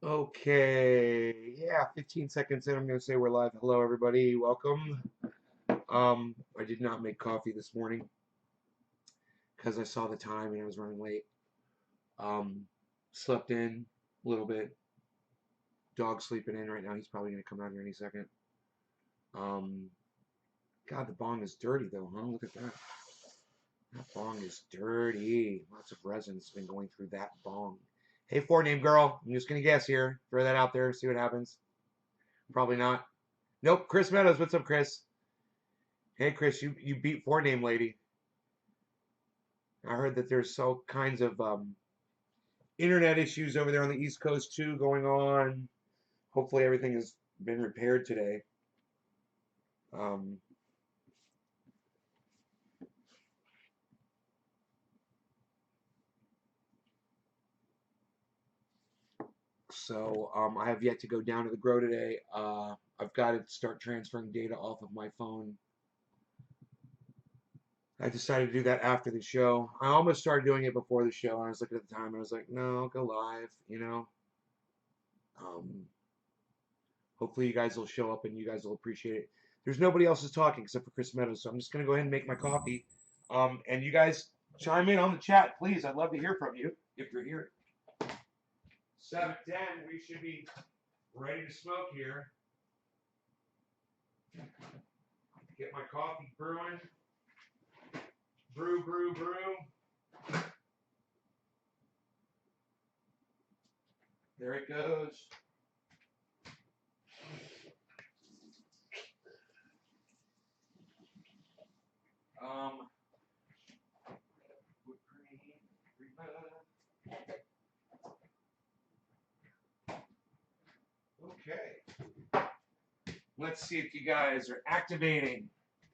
Okay, yeah, 15 seconds in, I'm going to say we're live. Hello, everybody. Welcome. I did not make coffee this morning because I saw the time and I was running late. Um, Slept in a little bit. Dog sleeping in right now. He's probably going to come out here any second. Um, God, the bong is dirty though, huh? Look at that. That bong is dirty. Lots of resin's been going through that bong. Hey, four name girl. I'm just going to guess here. Throw that out there. See what happens. Probably not. Nope. Chris Meadows. What's up, Chris? Hey Chris, you beat four name lady. I heard that there's all kinds of internet issues over there on the East Coast too going on. Hopefully everything has been repaired today. Um, so I have yet to go down to the grow today. I've got to start transferring data off of my phone. I decided to do that after the show. I almost started doing it before the show, and I was looking at the time, and I was like, no, go live. Um, Hopefully you guys will show up and you guys will appreciate it. There's nobody else is talking except for Chris Meadows, so I'm just gonna go ahead and make my coffee. And you guys chime in on the chat, please. I'd love to hear from you if you're here. 7:10, we should be ready to smoke here. Get my coffee brewing. Brew, brew, brew. There it goes. Um, okay. Let's see if you guys are activating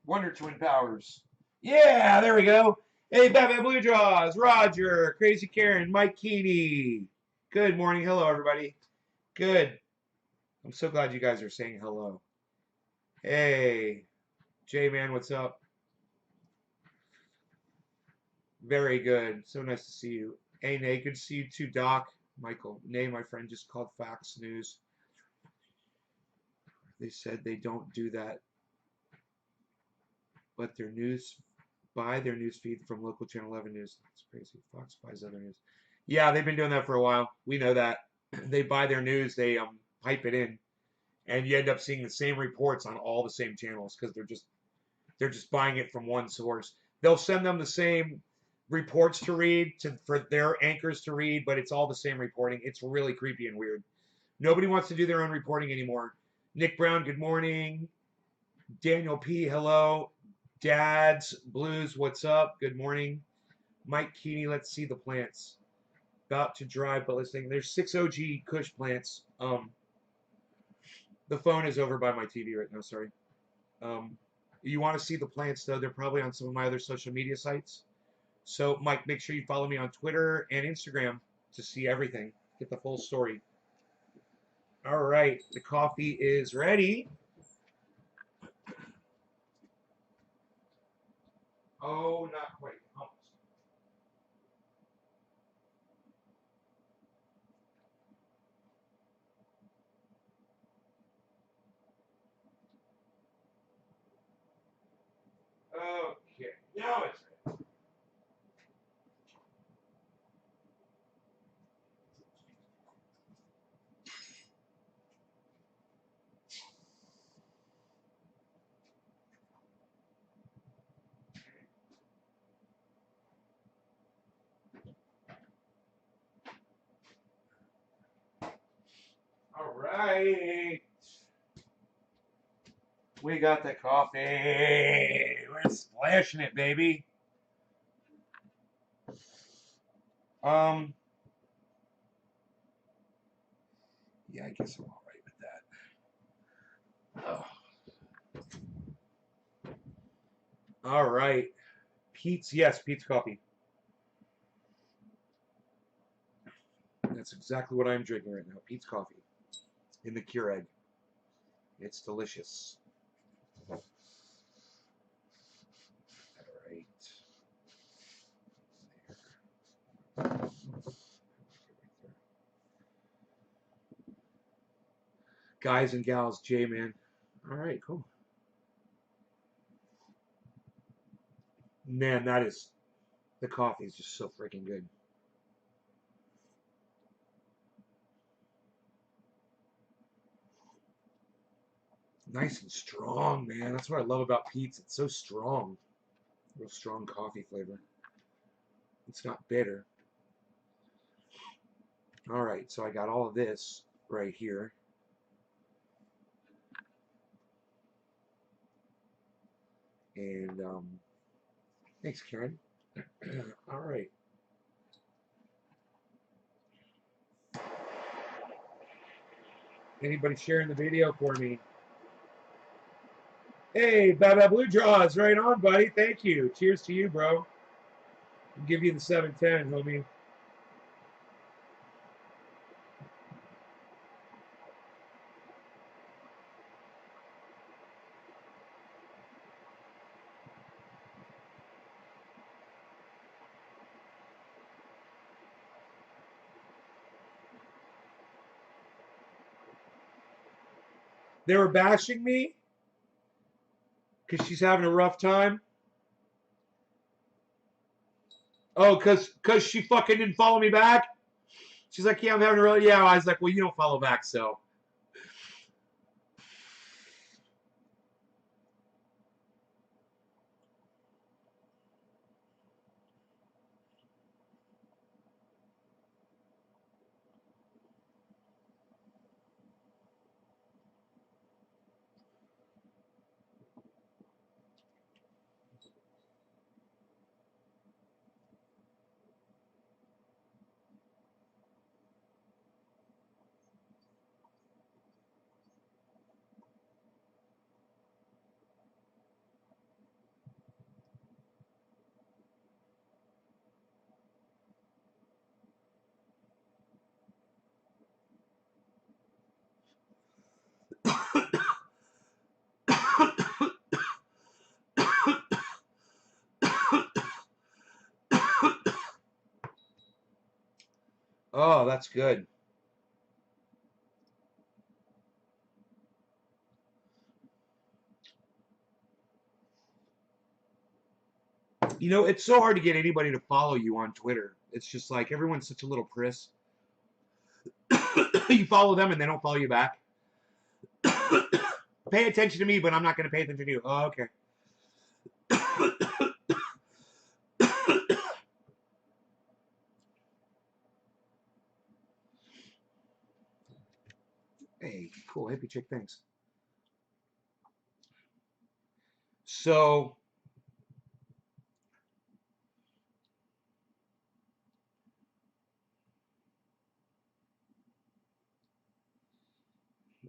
Wonder Twin powers. Yeah, there we go. Hey, Batman Blue Jaws, Roger, Crazy Karen, Mike Keeney. Good morning. Hello, everybody. Good. I'm so glad you guys are saying hello. Hey, J-Man, what's up? Very good. So nice to see you. Hey, Nate, good to see you too, Doc. Michael, Nay, my friend, just called Fox News. They said they don't do that, but their news buy their news feed from local Channel 11 news. That's crazy. Fox buys other news. Yeah, they've been doing that for a while. We know that. They buy their news, they pipe it in, and you end up seeing the same reports on all the same channels because they're just buying it from one source. They'll send them the same reports to read for their anchors to read, but it's all the same reporting. It's really creepy and weird. Nobody wants to do their own reporting anymore. Nick Brown, good morning. Daniel P, hello. Dad's Blues, what's up? Good morning. Mike Keeney, let's see the plants. About to drive, but listening. There's 6 OG Kush plants. The phone is over by my TV right now, sorry. Um, you want to see the plants, though, they're probably on some of my other social media sites. So, Mike, make sure you follow me on Twitter and Instagram to see everything. Get the full story. All right, the coffee is ready. Oh, not quite. Almost. Okay, now it's ready. All right. We got the coffee. We're splashing it, baby. Um, yeah, I guess I'm all right with that. Oh. All right. Pete's, yes, Pete's coffee. That's exactly what I'm drinking right now. Pete's coffee in the Keurig. It's delicious. All right. Guys and gals, J-Man. All right, cool. Man, the coffee is just so freaking good. Nice and strong, man. That's what I love about Pete's. It's so strong. Real strong coffee flavor. It's not bitter. All right, so I got all of this right here. And thanks, Karen. All right. Anybody sharing the video for me? Hey, Baba Blue Jaws, right on, buddy. Thank you. Cheers to you, bro. I'll give you the 710, homie. They were bashing me because she's having a rough time. Oh, because she fucking didn't follow me back? She's like, yeah, I'm having a real... Yeah, I was like, well, you don't follow back, so... Oh, that's good. You know, it's so hard to get anybody to follow you on Twitter. It's just like everyone's such a little priss. You follow them and they don't follow you back. Pay attention to me, but I'm not going to pay attention to you. Oh, okay. Hey, cool. Hippie chick, thanks. So,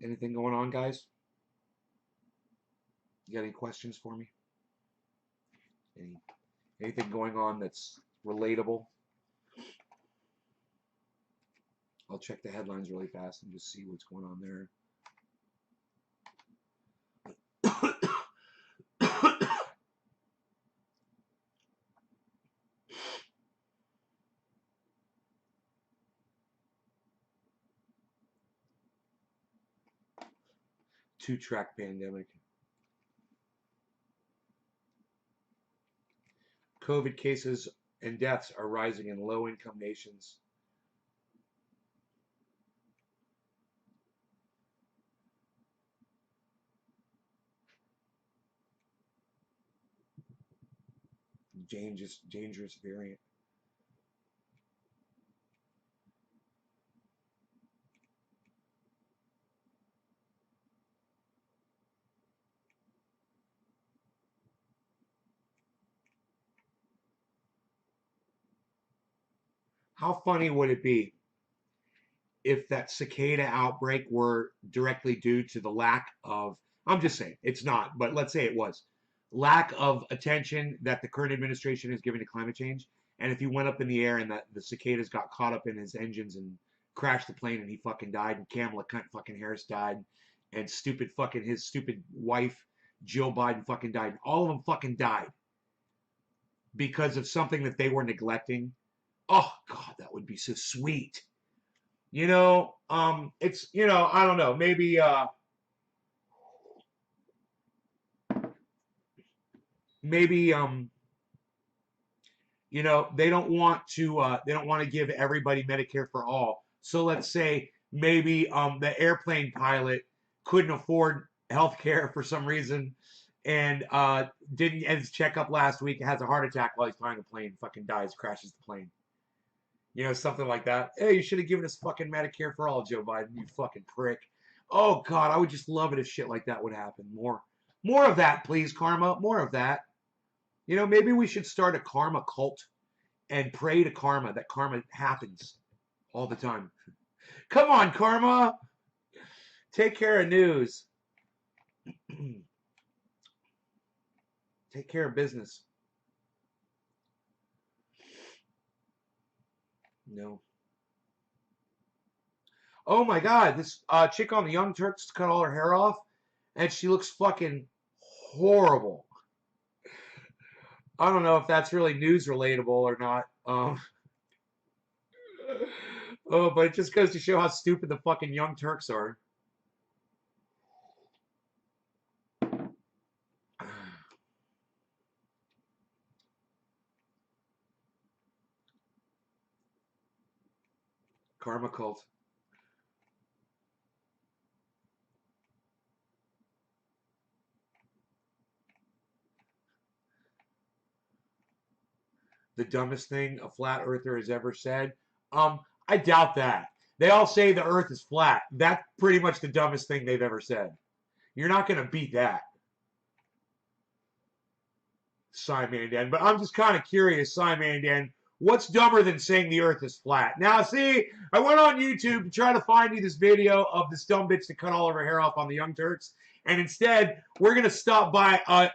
anything going on, guys? You got any questions for me? Anything going on that's relatable? I'll check the headlines really fast and just see what's going on there. Two-track pandemic. COVID cases and deaths are rising in low-income nations. Dangerous variant. How funny would it be if that cicada outbreak were directly due to the lack of, I'm just saying, it's not, but let's say it was, lack of attention that the current administration is giving to climate change. And if he went up in the air and that the cicadas got caught up in his engines and crashed the plane and he fucking died, and Kamala fucking Harris died, and his stupid wife, Jill Biden fucking died. All of them fucking died because of something that they were neglecting. Oh, God, that would be so sweet. You know, it's, you know, I don't know, maybe, you know, they don't want to give everybody Medicare for all. So let's say maybe the airplane pilot couldn't afford health care for some reason and didn't get his checkup last week, has a heart attack while he's flying a plane, fucking dies, crashes the plane. You know, something like that. Hey, you should have given us fucking Medicare for all, Joe Biden, you fucking prick. Oh God, I would just love it if shit like that would happen. More of that, please, karma. More of that. You know, maybe we should start a karma cult and pray to karma that karma happens all the time. Come on, karma. Take care of news. Take care of business. No. Oh my God, this chick on the Young Turks cut all her hair off, and she looks fucking horrible. I don't know if that's really news relatable or not. Oh, but it just goes to show how stupid the fucking Young Turks are. Karma cult. The dumbest thing a flat earther has ever said? I doubt that. They all say the earth is flat. That's pretty much the dumbest thing they've ever said. You're not going to beat that, Simon Dan. But I'm just kind of curious, Simon Dan, what's dumber than saying the earth is flat? Now, see, I went on YouTube to try to find you this video of this dumb bitch that cut all of her hair off on the Young Turks. And instead, we're going to stop by a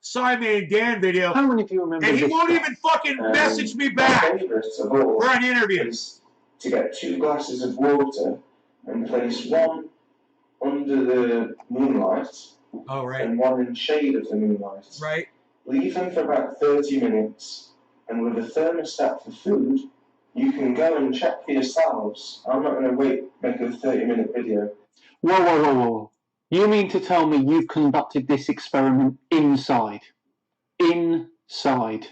Simon Dan video. How many of you remember and he this won't guy? even fucking message me back for an interview. To get 2 glasses of water and place one under the moonlight and one in shade of the moonlight. Right. Leave them for about 30 minutes, and with a thermostat for food, you can go and check for yourselves. I'm not going to make a 30-minute video. Whoa. You mean to tell me you've conducted this experiment inside? Inside.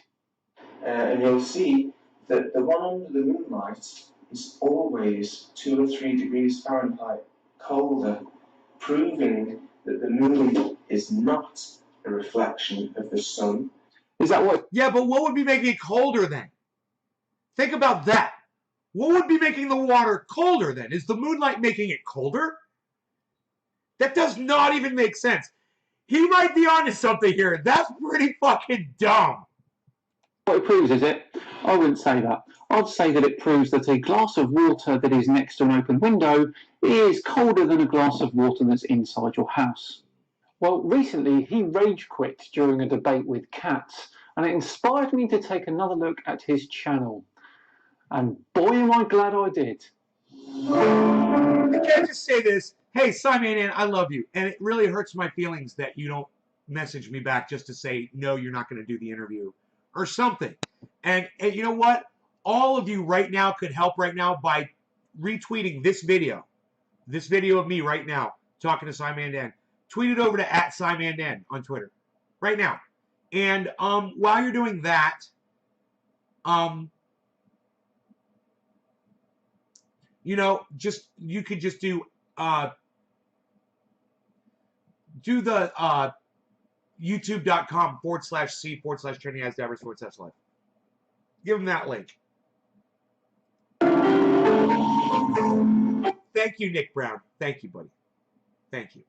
And you'll see that the one under the moonlight is always 2 or 3 degrees Fahrenheit colder, proving that the moon is not a reflection of the sun. Is that what? Yeah, but what would be making it colder then? Think about that. What would be making the water colder then? Is the moonlight making it colder? That does not even make sense. He might be onto something here. That's pretty fucking dumb. What it proves, is it? I wouldn't say that. I'd say that it proves that a glass of water that is next to an open window is colder than a glass of water that's inside your house. Well, recently he rage quit during a debate with cats, and it inspired me to take another look at his channel. And boy, am I glad I did. I can't just say this. Hey, Simon, and I love you. And it really hurts my feelings that you don't message me back just to say, no, you're not going to do the interview or something. And you know what? All of you right now could help right now by retweeting this video of me right now talking to Simon Dan. Tweet it over to @SimonDan on Twitter right now. And while you're doing that, you know, you could just do the youtube.com/c/trending_as/live. Give them that link. Thank you, Nick Brown. Thank you, buddy. Thank you.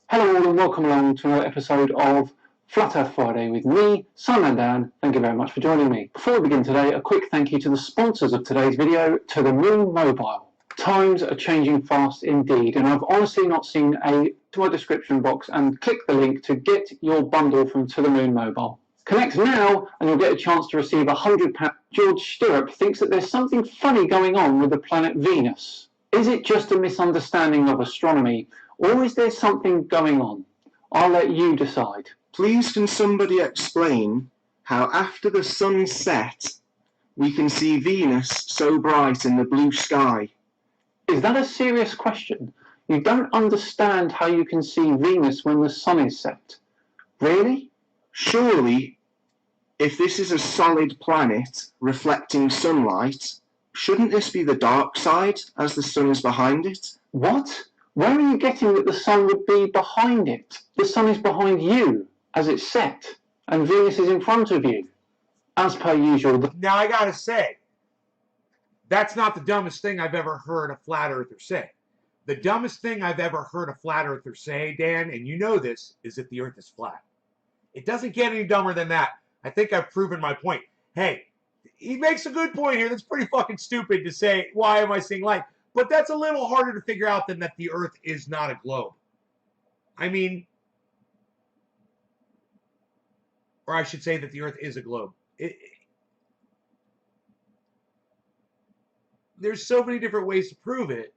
Hello all and welcome along to another episode of Flat Earth Friday with me, Simon Dan. Thank you very much for joining me. Before we begin today, a quick thank you to the sponsors of today's video, To The Moon Mobile. Times are changing fast indeed, and I've honestly not seen to my description box and click the link to get your bundle from To The Moon Mobile. Connect now and you'll get a chance to receive £100. George Stirrup thinks that there's something funny going on with the planet Venus. Is it just a misunderstanding of astronomy, or is there something going on? I'll let you decide. Please can somebody explain how after the sun set, we can see Venus so bright in the blue sky? Is that a serious question? You don't understand how you can see Venus when the sun is set. Really? Surely, if this is a solid planet reflecting sunlight, shouldn't this be the dark side as the sun is behind it? What? Where are you getting that the sun would be behind it? The sun is behind you as it's set, and Venus is in front of you. As per usual. Now I gotta say, that's not the dumbest thing I've ever heard a flat earther say. The dumbest thing I've ever heard a flat earther say, Dan, and you know this, is that the earth is flat. It doesn't get any dumber than that. I think I've proven my point. Hey, he makes a good point here. That's pretty fucking stupid to say, why am I seeing light? But that's a little harder to figure out than that the earth is not a globe. I mean, or I should say that the earth is a globe. There's so many different ways to prove it,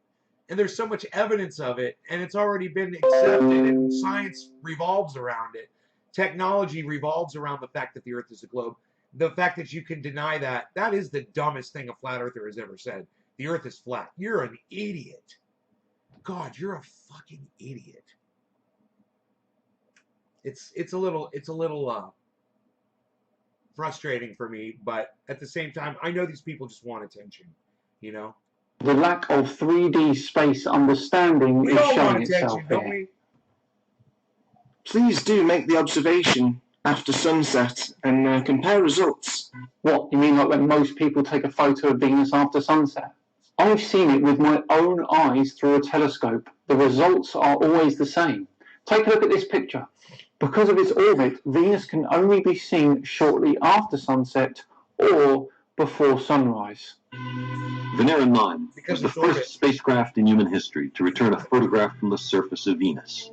and there's so much evidence of it, and it's already been accepted, and science revolves around it. Technology revolves around the fact that the earth is a globe. The fact that you can deny that, that is the dumbest thing a flat earther has ever said. The earth is flat. You're an idiot. God, you're a fucking idiot. It's a little frustrating for me, but at the same time, I know these people just want attention, you know? The lack of 3D space understanding We is all showing want itself attention, don't here. we? Please do make the observation after sunset and compare results. What, you mean like when most people take a photo of Venus after sunset? I've seen it with my own eyes through a telescope. The results are always the same. Take a look at this picture. Because of its orbit, Venus can only be seen shortly after sunset or before sunrise. Venerin 9 Because was the it's orbit. first spacecraft in human history to return a photograph from the surface of Venus.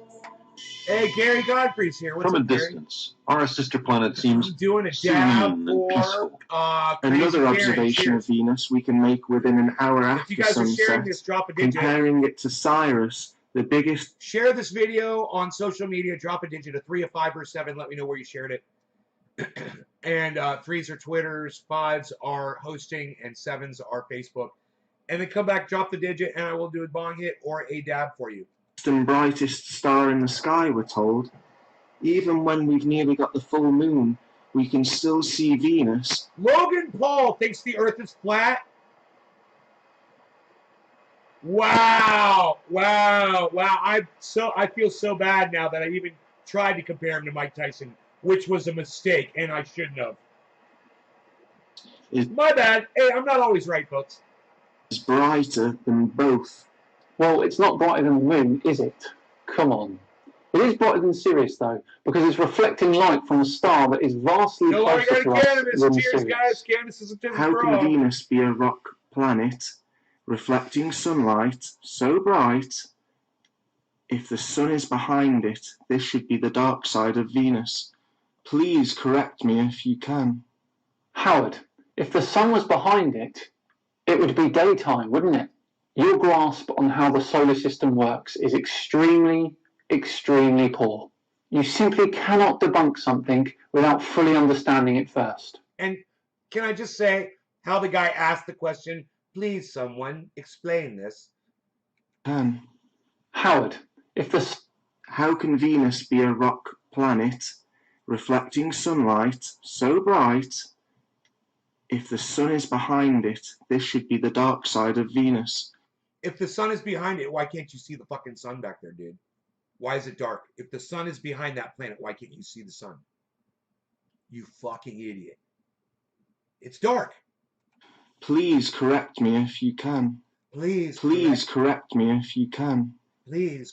Hey, Gary Godfrey's here. What's From a up, Gary? distance, our sister planet seems I'm doing a serene dab and for peaceful. Crazy Another Karen. observation Cheers. of Venus we can make within an hour If after you guys are sharing sunset, this, drop a digit. comparing it to Sirius, the biggest. Share this video on social media. Drop a digit, a 3, a 5, or a 7. Let me know where you shared it. And 3s are Twitters, 5s are hosting, and 7s are Facebook. And then come back, drop the digit, and I will do a bong hit or a dab for you. And brightest star in the sky, we're told. Even when we've nearly got the full moon, we can still see Venus. Logan Paul thinks the earth is flat. Wow. I feel so bad now that I even tried to compare him to Mike Tyson, which was a mistake, and I shouldn't have. My bad. Hey, I'm not always right, folks. Is brighter than both. Well, it's not brighter than the moon, is it? Come on. It is brighter than Sirius, though, because it's reflecting light from a star that is vastly No longer closer going to to us Candace. than Cheers, Sirius. guys. Candace is a Tim's How can bro. Venus be a rock planet reflecting sunlight so bright? If the sun is behind it, this should be the dark side of Venus. Please correct me if you can. Howard, if the sun was behind it, it would be daytime, wouldn't it? Your grasp on how the solar system works is extremely, extremely poor. You simply cannot debunk something without fully understanding it first. And can I just say how the guy asked the question? Please, someone, explain this. Can. Howard, if the... How can Venus be a rock planet reflecting sunlight so bright? If the sun is behind it, this should be the dark side of Venus. If the sun is behind it, why can't you see the fucking sun back there, dude? Why is it dark? If the sun is behind that planet, why can't you see the sun? You fucking idiot. It's dark. Please correct me if you can. Please correct me if you can. Please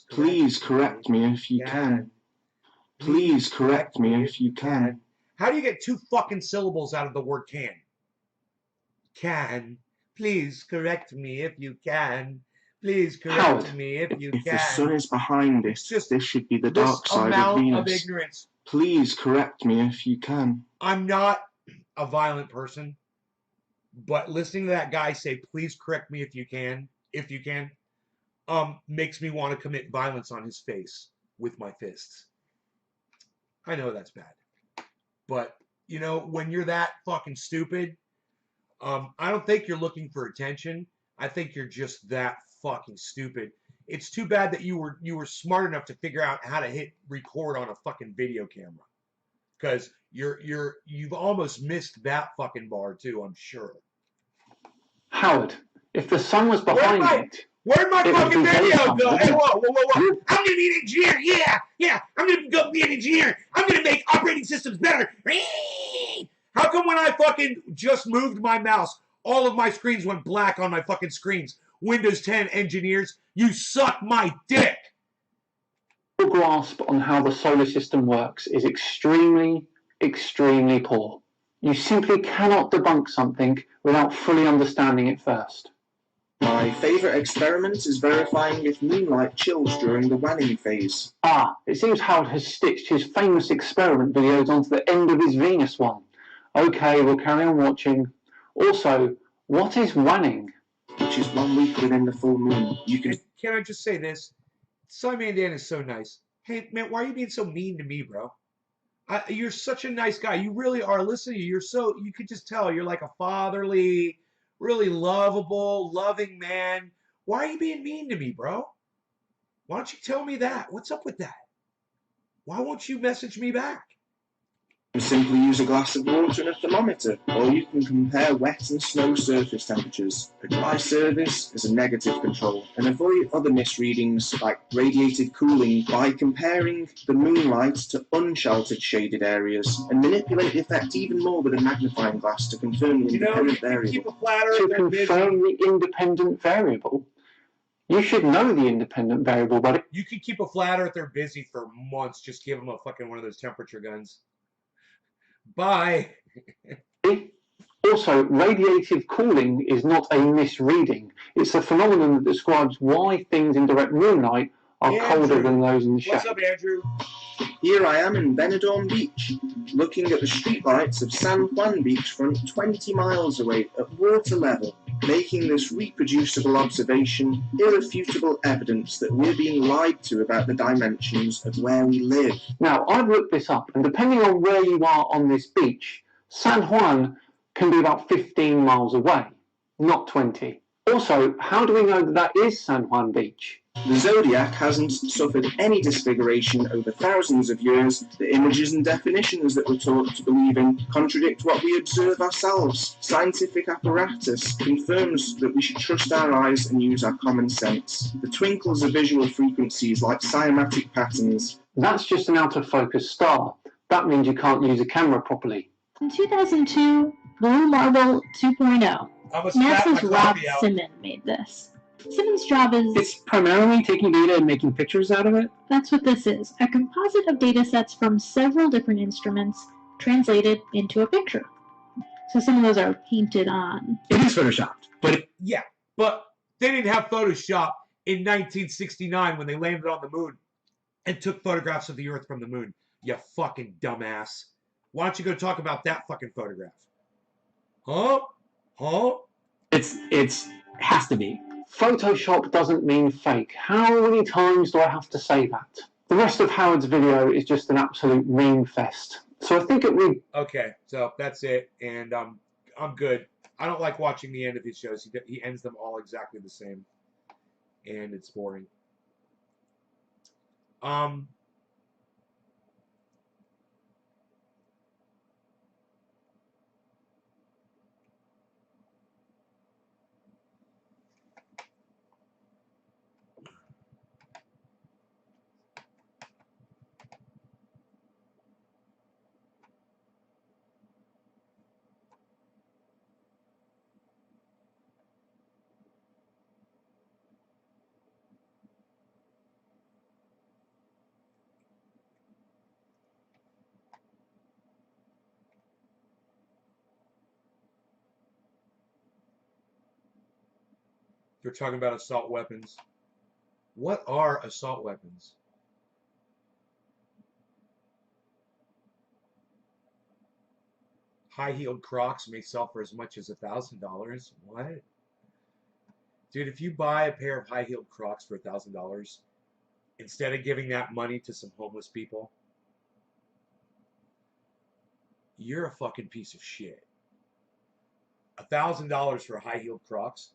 correct me if you can. Please correct me if you can. How do you get 2 fucking syllables out of the word can? Can. Please correct me if you can. Please correct Howard, me if you If can. the sun is behind it, It's just this should be the dark This side of amount of Venus. ignorance. Please correct me if you can. I'm not a violent person, but listening to that guy say, please correct me if you can, makes me want to commit violence on his face with my fists. I know that's bad. But, you know, when you're that fucking stupid, I don't think you're looking for attention. I think you're just that fucking stupid. It's too bad that you were smart enough to figure out how to hit record on a fucking video camera. Because you've almost missed that fucking bar too, I'm sure. Howard, if the sun was behind it, Where'd my it would fucking be video daytime, go? wouldn't Hey, it? whoa. I'm gonna be an engineer. Yeah. I'm gonna go be an engineer. I'm gonna make operating systems better. How come when I fucking just moved my mouse, all of my screens went black on my fucking screens? Windows 10 engineers, you suck my dick. Your grasp on how the solar system works is extremely, extremely poor. You simply cannot debunk something without fully understanding it first. My favourite experiment is verifying if moonlight chills during the waning phase. Ah, it seems Howard has stitched his famous experiment videos onto the end of his Venus one. Okay, we'll carry on watching. Also, what is waning? Which is 1 week within the full moon. You can Can I just say this? Simon Dan is so nice. Hey, man, why are you being so mean to me, bro? You're such a nice guy. You really are. Listen to you. You could just tell you're like a fatherly, really lovable, loving man. Why are you being mean to me, bro? Why don't you tell me that? What's up with that? Why won't you message me back? simply use a glass of water and a thermometer, or you can compare wet and snow surface temperatures. A dry surface is a negative control, and avoid other misreadings like radiated cooling by comparing the moonlight to unsheltered shaded areas, and manipulate the effect even more with a magnifying glass to confirm the independent variable. Keep a flat earth. To confirm the independent variable? You should know the independent variable, buddy. You could keep a flat earther busy for months. Just give him a fucking one of those temperature guns. Bye. Also, radiative cooling is not a misreading. It's a phenomenon that describes why things in direct moonlight are colder than those in the shade. What's up, Andrew? Here I am in Benidorm Beach, looking at the streetlights of San Juan beachfront 20 miles away at water level, making this reproducible observation irrefutable evidence that we're being lied to about the dimensions of where we live. Now, I've looked this up, and depending on where you are on this beach, San Juan can be about 15 miles away, not 20. Also, how do we know that that is San Juan Beach? The zodiac hasn't suffered any disfiguration over thousands of years. The images and definitions that we're taught to believe in contradict what we observe ourselves. Scientific apparatus confirms that we should trust our eyes and use our common sense. The twinkles of visual frequencies like cymatic patterns. That's just an out-of-focus star. That means you can't use a camera properly. In 2002, Blue Marble 2.0. NASA's Rob Simmons made this. Simmons' job is... It's primarily taking data and making pictures out of it? That's what this is. A composite of data sets from several different instruments translated into a picture. So some of those are painted on. It is photoshopped, but... Yeah, but they didn't have Photoshop in 1969 when they landed on the moon and took photographs of the Earth from the moon. You fucking dumbass. Why don't you go talk about that fucking photograph? Huh? It's has to be. Photoshop doesn't mean fake. How many times do I have to say that? The rest of Howard's video is just an absolute meme fest. So I think Okay, so that's it, and I'm good. I don't like watching the end of his shows. He ends them all exactly the same, and it's boring. They're talking about assault weapons. What are assault weapons? High-heeled Crocs may sell for as much as $1,000. What? Dude, if you buy a pair of high-heeled Crocs for $1,000, instead of giving that money to some homeless people, you're a fucking piece of shit. $1,000 for high-heeled Crocs.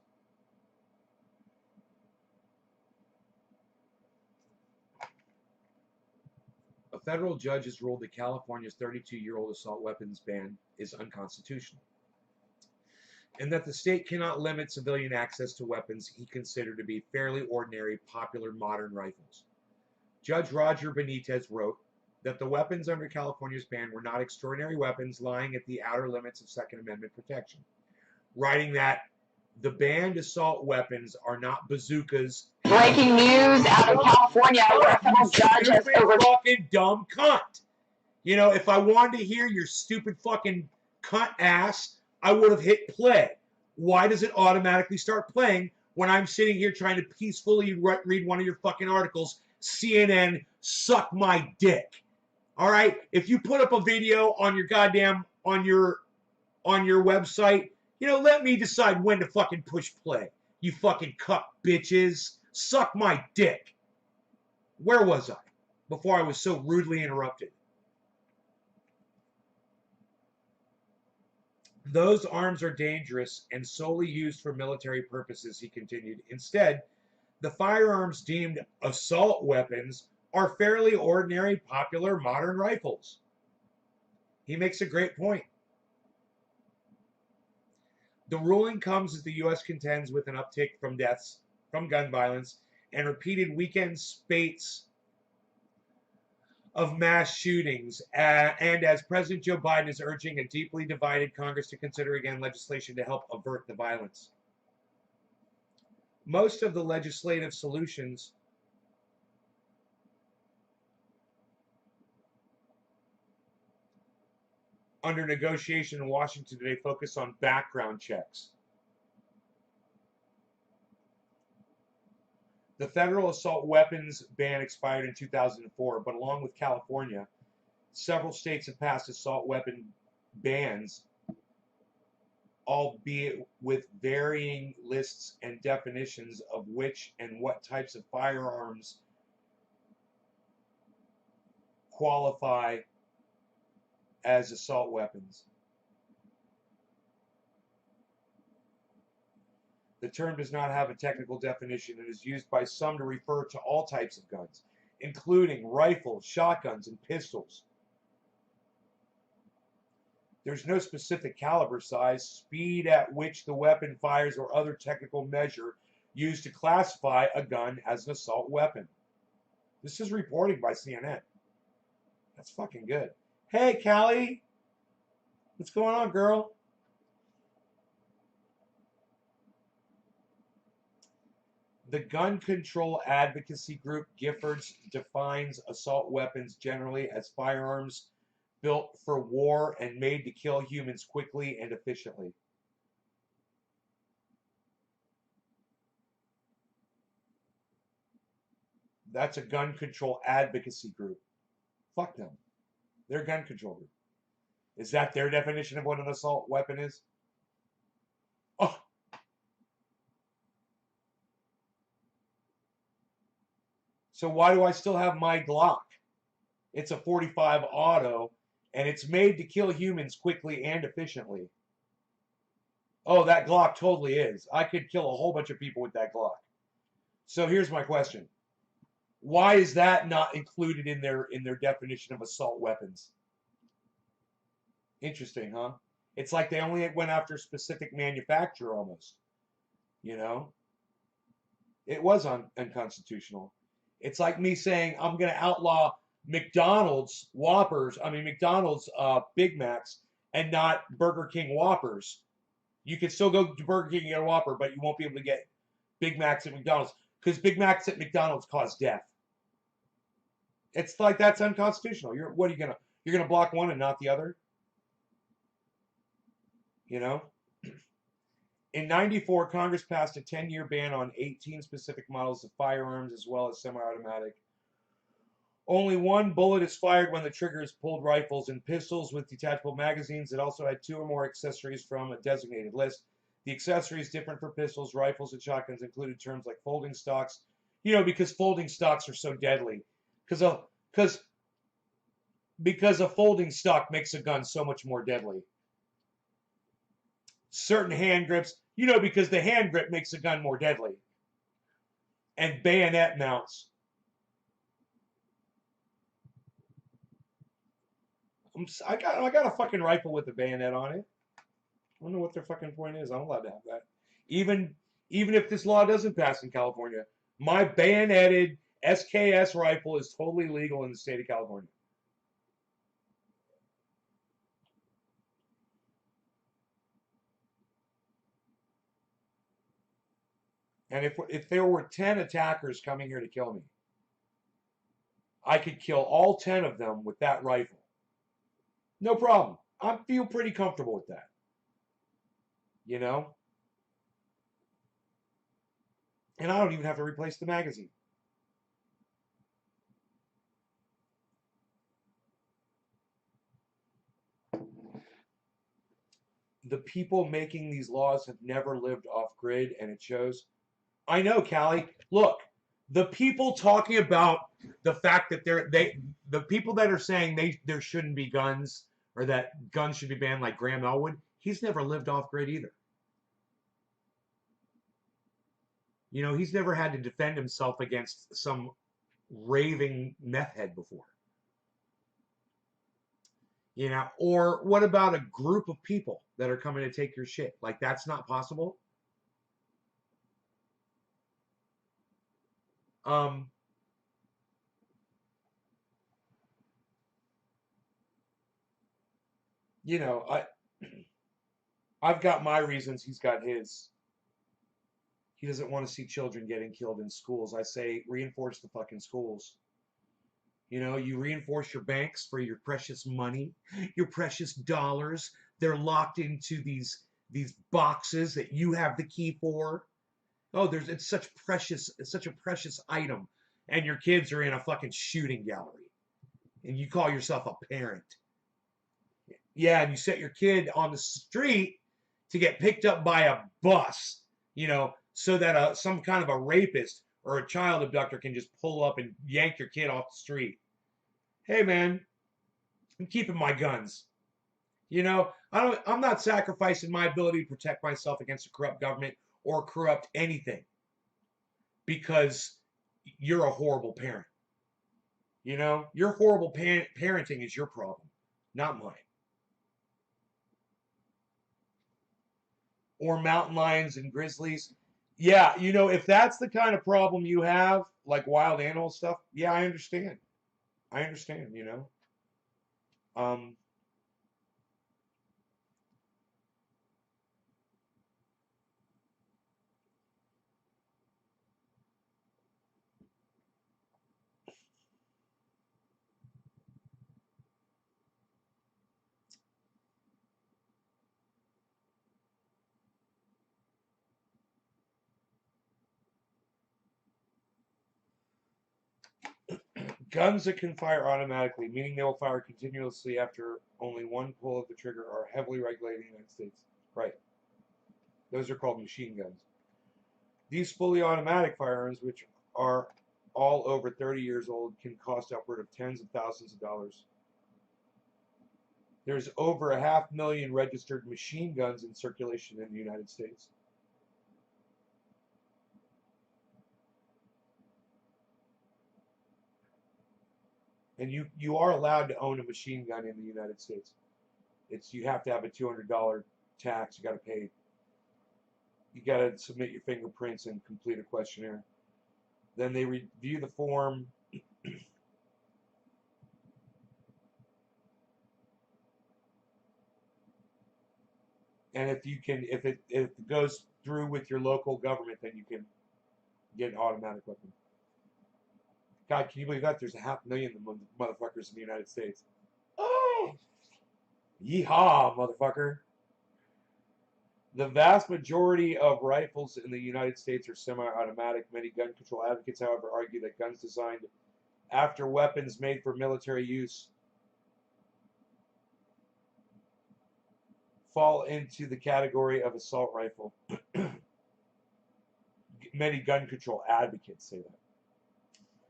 A federal judge has ruled that California's 32-year-old assault weapons ban is unconstitutional, and that the state cannot limit civilian access to weapons he considered to be fairly ordinary, popular modern rifles. Judge Roger Benitez wrote that the weapons under California's ban were not extraordinary weapons lying at the outer limits of Second Amendment protection, writing that the banned assault weapons are not bazookas. Breaking news out of California where a federal judge has over fucking dumb cunt. You know, if I wanted to hear your stupid fucking cunt ass, I would have hit play. Why does it automatically start playing when I'm sitting here trying to peacefully read one of your fucking articles? CNN, suck my dick. All right? If you put up a video on your goddamn, on your website, you know, let me decide when to fucking push play. You fucking cuck bitches. Suck my dick. Where was I before I was so rudely interrupted? Those arms are dangerous and solely used for military purposes, he continued. Instead, the firearms deemed assault weapons are fairly ordinary, popular, modern rifles. He makes a great point. The ruling comes as the U.S. contends with an uptick from deaths from gun violence and repeated weekend spates of mass shootings, and as President Joe Biden is urging a deeply divided Congress to consider again legislation to help avert the violence. Most of the legislative solutions under negotiation in Washington today focus on background checks. The federal assault weapons ban expired in 2004, but along with California, several states have passed assault weapon bans, albeit with varying lists and definitions of which and what types of firearms qualify as assault weapons. The term does not have a technical definition and is used by some to refer to all types of guns, including rifles, shotguns, and pistols. There's no specific caliber size, speed at which the weapon fires, or other technical measure used to classify a gun as an assault weapon. This is reporting by CNN. That's fucking good. Hey, Callie. What's going on, girl? The gun control advocacy group Giffords defines assault weapons generally as firearms built for war and made to kill humans quickly and efficiently. That's a gun control advocacy group. Fuck them. They're a gun control group. Is that their definition of what an assault weapon is? Oh. So why do I still have my Glock? It's a .45 auto, and it's made to kill humans quickly and efficiently. Oh, that Glock totally is. I could kill a whole bunch of people with that Glock. So here's my question. Why is that not included in their definition of assault weapons? Interesting, huh? It's like they only went after a specific manufacturer almost. You know? It was unconstitutional. It's like me saying I'm going to outlaw McDonald's McDonald's Big Macs and not Burger King Whoppers. You can still go to Burger King and get a Whopper, but you won't be able to get Big Macs at McDonald's because Big Macs at McDonald's cause death. It's like that's unconstitutional. You're gonna block one and not the other? You know? In '94, Congress passed a 10-year ban on 18 specific models of firearms as well as semi-automatic. Only one bullet is fired when the trigger is pulled. Rifles and pistols with detachable magazines. It also had 2 or more accessories from a designated list. The accessories different for pistols, rifles, and shotguns included terms like folding stocks. You know, because folding stocks are so deadly. Because Because a folding stock makes a gun so much more deadly. Certain hand grips, because the hand grip makes a gun more deadly. And bayonet mounts. I got a fucking rifle with a bayonet on it. I don't know what their fucking point is. I'm allowed to have that. Even if this law doesn't pass in California, my bayoneted SKS rifle is totally legal in the state of California. And if there were 10 attackers coming here to kill me, I could kill all 10 of them with that rifle. No problem. I feel pretty comfortable with that. And I don't even have to replace the magazine. The people making these laws have never lived off grid, and it shows. I know, Callie. Look, the people talking about the fact that the people that are saying there shouldn't be guns or that guns should be banned, like Graham Elwood, he's never lived off grid either. He's never had to defend himself against some raving meth head before. Or what about a group of people that are coming to take your shit? Like, that's not possible. I've got my reasons, he's got his. He doesn't want to see children getting killed in schools. I say reinforce the fucking schools. You reinforce your banks for your precious money, your precious dollars. They're locked into these boxes that you have the key for. Oh, it's such a precious item. And your kids are in a fucking shooting gallery. And you call yourself a parent. Yeah, and you set your kid on the street to get picked up by a bus, so that some kind of a rapist or a child abductor can just pull up and yank your kid off the street. Hey, man, I'm keeping my guns. I'm not sacrificing my ability to protect myself against a corrupt government or corrupt anything because you're a horrible parent. Your horrible parenting is your problem, not mine. Or mountain lions and grizzlies. Yeah, if that's the kind of problem you have, like wild animal stuff, yeah, I understand. Um, Guns that can fire automatically, meaning they will fire continuously after only one pull of the trigger, are heavily regulated in the United States. Right. Those are called machine guns. These fully automatic firearms, which are all over 30 years old, can cost upward of tens of thousands of dollars. There's over 500,000 registered machine guns in circulation in the United States. And you are allowed to own a machine gun in the United States. You have to have a $200 tax. You got to pay. You got to submit your fingerprints and complete a questionnaire. Then they review the form. And if it goes through with your local government, then you can get an automatic weapon. God, can you believe that? There's 500,000 motherfuckers in the United States. Oh! Yeehaw, motherfucker. The vast majority of rifles in the United States are semi-automatic. Many gun control advocates, however, argue that guns designed after weapons made for military use fall into the category of assault rifle. Many gun control advocates say that.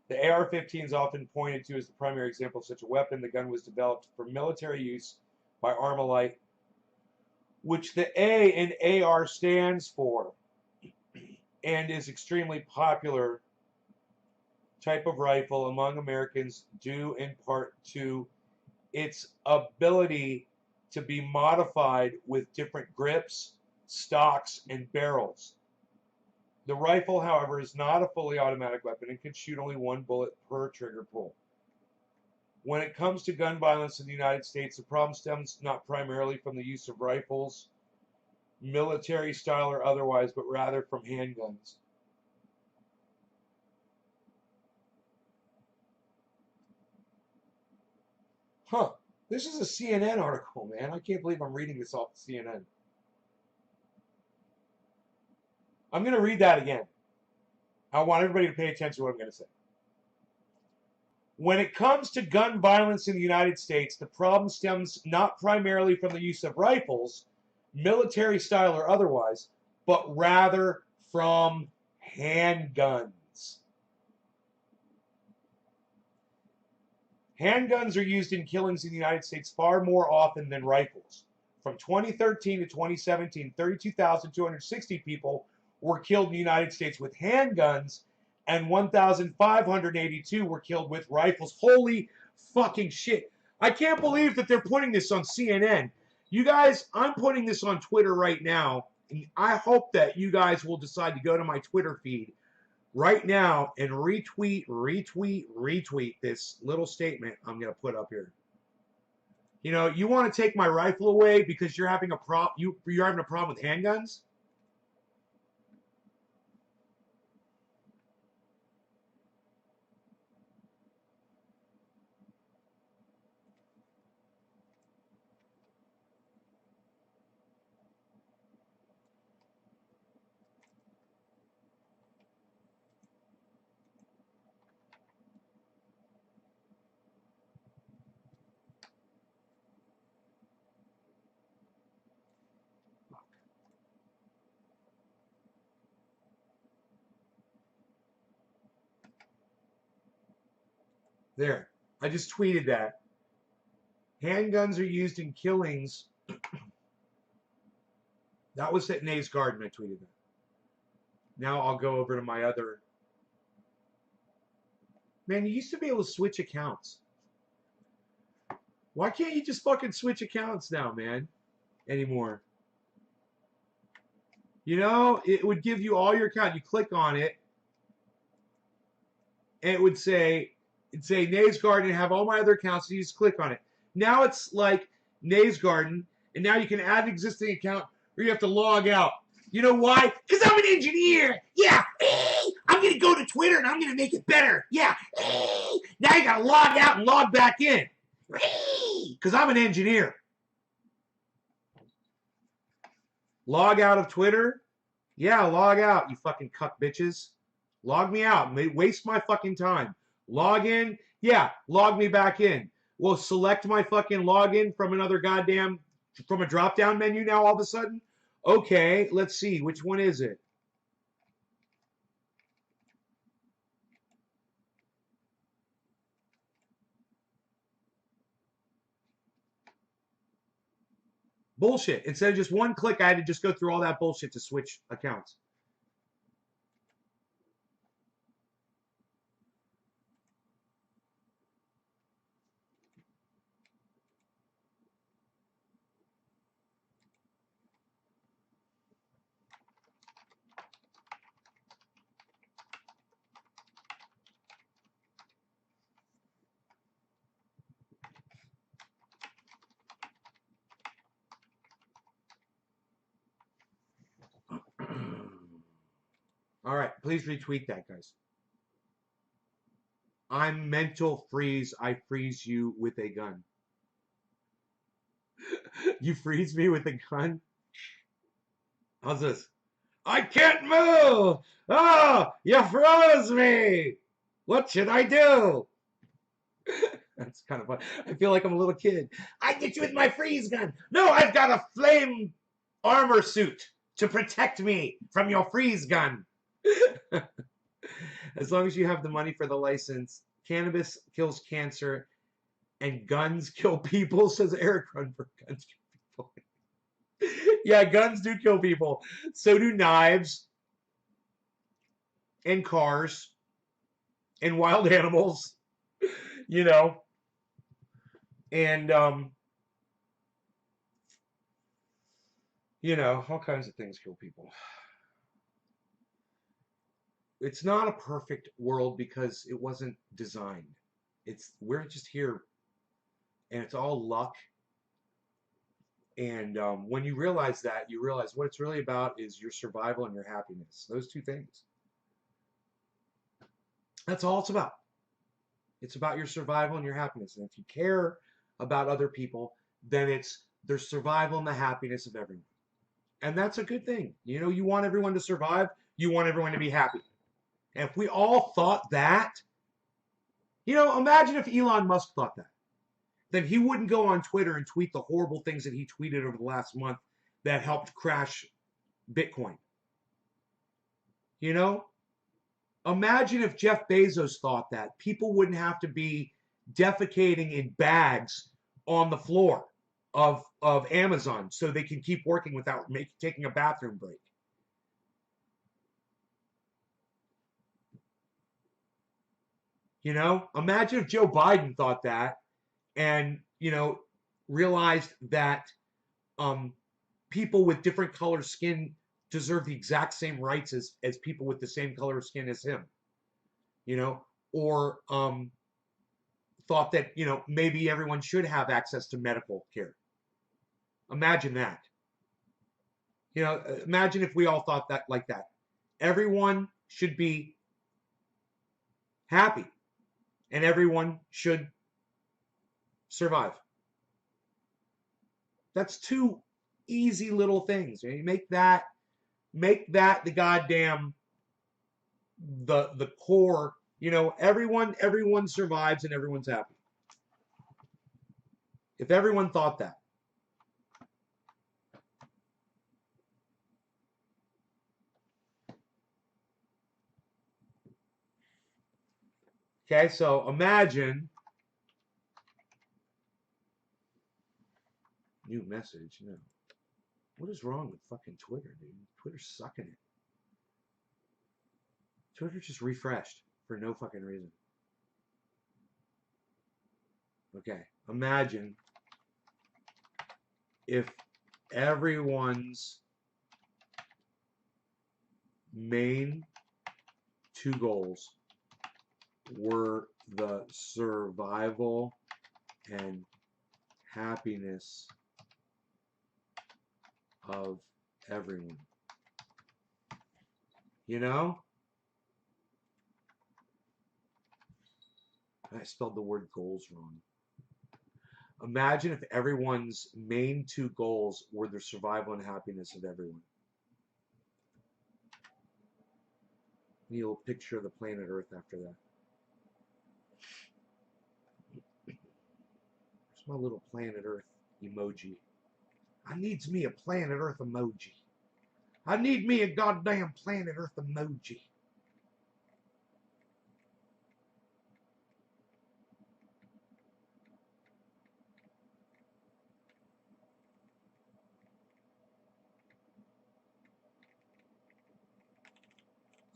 The AR-15 is often pointed to as the primary example of such a weapon. The gun was developed for military use by Armalite, which the A in AR stands for, and is extremely popular type of rifle among Americans due in part to its ability to be modified with different grips, stocks, and barrels. The rifle, however, is not a fully automatic weapon and can shoot only one bullet per trigger pull. When it comes to gun violence in the United States, the problem stems not primarily from the use of rifles, military style or otherwise, but rather from handguns. Huh. This is a CNN article, man. I can't believe I'm reading this off CNN. I'm going to read that again. I want everybody to pay attention to what I'm going to say. When it comes to gun violence in the United States, the problem stems not primarily from the use of rifles, military style or otherwise, but rather from handguns. Handguns are used in killings in the United States far more often than rifles. From 2013 to 2017, 32,260 people were killed in the United States with handguns, and 1,582 were killed with rifles. Holy fucking shit. I can't believe that they're putting this on CNN. You guys, I'm putting this on Twitter right now, and I hope that you guys will decide to go to my Twitter feed right now and retweet this little statement I'm going to put up here. You know, you want to take my rifle away because you're having a you're having a problem with handguns? There. I just tweeted that. Handguns are used in killings. That was at Nays Garden. I tweeted that. Now I'll go over to my other. Man, you used to be able to switch accounts. Why can't you just fucking switch accounts now, man? Anymore. You know, it would give you all your account. You click on it, and it would say, Nays Garden, have all my other accounts, so you just click on it. Now it's like Nays Garden, and now you can add an existing account, or you have to log out. You know why? Because I'm an engineer. Yeah. I'm going to go to Twitter, and I'm going to make it better. Yeah. Now you got to log out and log back in. Because I'm an engineer. Log out of Twitter? Yeah, log out, you fucking cuck bitches. Log me out. Waste my fucking time. Log in? Yeah, log me back in. Well, select my fucking login from another goddamn, from a drop-down menu now all of a sudden? Okay, let's see. Which one is it? Bullshit. Instead of just one click, I had to just go through all that bullshit to switch accounts. All right, please retweet that, guys. I'm mental freeze. I freeze you with a gun. You freeze me with a gun? How's this? I can't move! Oh, you froze me! What should I do? That's kind of fun. I feel like I'm a little kid. I get you with my freeze gun. No, I've got a flame armor suit to protect me from your freeze gun. As long as you have the money for the license, cannabis kills cancer and guns kill people, says Eric Runberg. Guns kill people. Yeah, guns do kill people. So do knives and cars and wild animals, you know. And you know, all kinds of things kill people. It's not a perfect world because it wasn't designed. We're just here, and it's all luck. And when you realize that, you realize what it's really about is your survival and your happiness. Those two things. That's all it's about. It's about your survival and your happiness. And if you care about other people, then it's their survival and the happiness of everyone. And that's a good thing. You know, you want everyone to survive. You want everyone to be happy. And if we all thought that, you know, imagine if Elon Musk thought that. Then he wouldn't go on Twitter and tweet the horrible things that he tweeted over the last month that helped crash Bitcoin. You know? Imagine if Jeff Bezos thought that. People wouldn't have to be defecating in bags on the floor of Amazon so they can keep working without taking a bathroom break. You know? Imagine if Joe Biden thought that and, you know, realized that people with different color skin deserve the exact same rights as people with the same color of skin as him, you know, or thought that, you know, maybe everyone should have access to medical care. Imagine that. You know, imagine if we all thought that like that. Everyone should be happy and everyone should survive. That's two easy little things. You make that the goddamn the core. You know, everyone survives and everyone's happy. If everyone thought that. Okay, so imagine new message. No. What is wrong with fucking Twitter, dude? Twitter's sucking it. Twitter just refreshed for no fucking reason. Okay, imagine if everyone's main two goals were the survival and happiness of everyone. You know? I spelled the word goals wrong. Imagine if everyone's main two goals were the survival and happiness of everyone. Need a little picture of the planet Earth after that. There's my little planet Earth emoji. I needs me a planet Earth emoji. I need me a goddamn planet Earth emoji.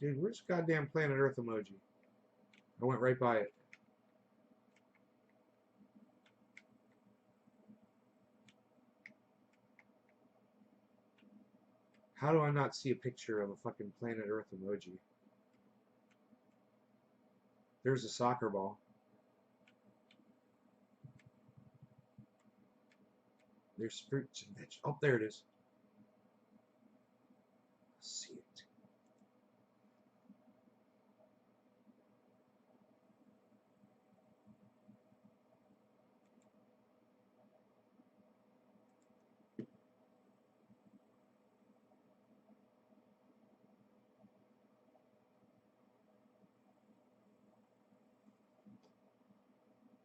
Dude, where's the goddamn planet Earth emoji? I went right by it. How do I not see a picture of a fucking planet Earth emoji? There's a soccer ball. There's fruits and veg. Oh, there it is. See it.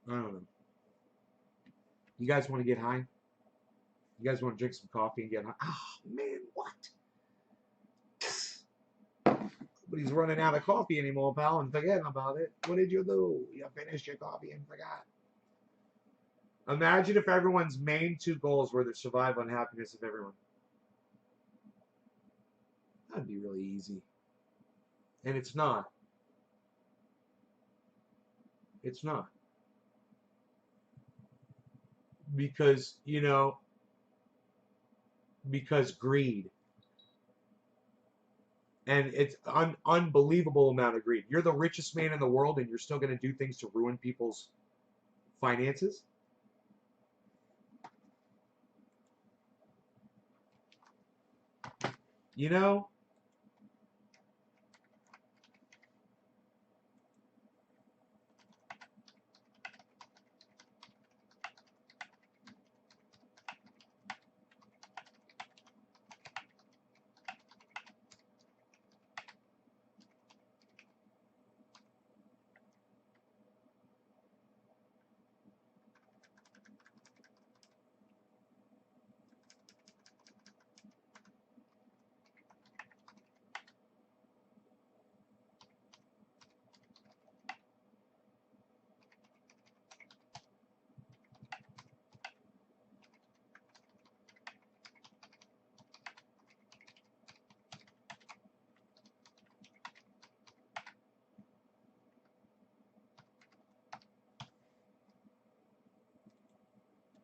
I don't know. You guys want to get high? You guys want to drink some coffee and get high? Oh, man, what? Nobody's running out of coffee anymore, pal, and forgetting about it. What did you do? You finished your coffee and forgot. Imagine if everyone's main two goals were the survival and happiness of everyone. That'd be really easy. And it's not. It's not. Because, you know, because greed. And it's an unbelievable amount of greed. You're the richest man in the world and you're still going to do things to ruin people's finances? You know?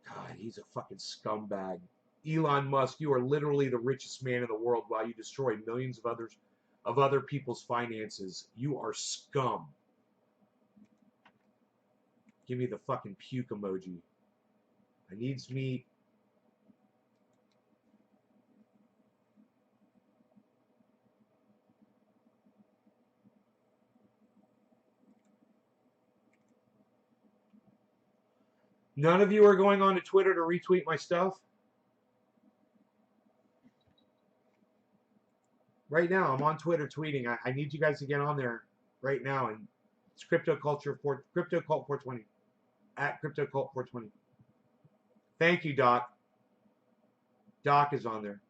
God, he's a fucking scumbag. Elon Musk, you are literally the richest man in the world while you destroy millions of other people's finances. You are scum. Give me the fucking puke emoji. I needs meat. None of you are going on to Twitter to retweet my stuff? Right now, I'm on Twitter tweeting. I need you guys to get on there right now. And it's CryptoCult 420. At CryptoCult 420. Thank you, Doc. Doc is on there.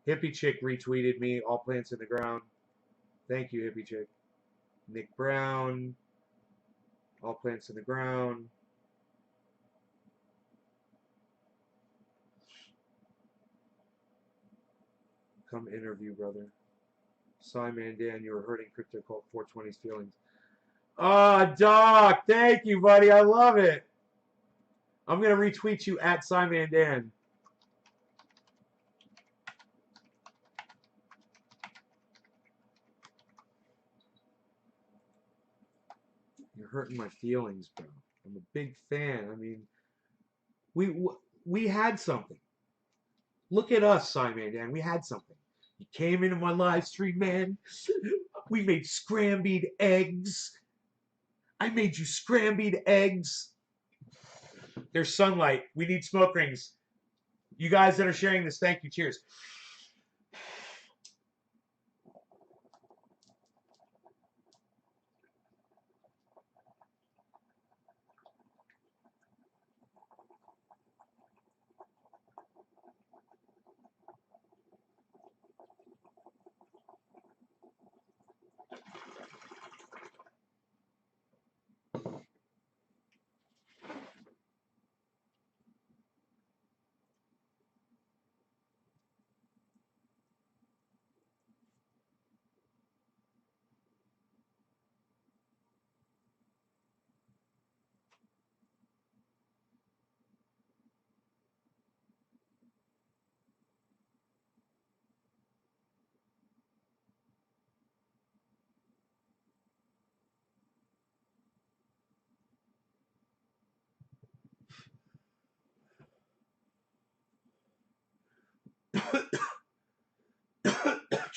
Hippie Chick retweeted me. All plants in the ground. Thank you, Hippie Chick. Nick Brown. All plants in the ground. Come interview, brother. Simon Dan, you were hurting CryptoCult 420's feelings. Ah, Doc, thank you, buddy. I love it. I'm going to retweet you at Simon Dan. You're hurting my feelings, bro. I'm a big fan. I mean, we had something. Look at us, Simon Dan. We had something. You came into my live stream, man. We made scrambled eggs. I made you scrambled eggs. There's sunlight. We need smoke rings. You guys that are sharing this, thank you. Cheers.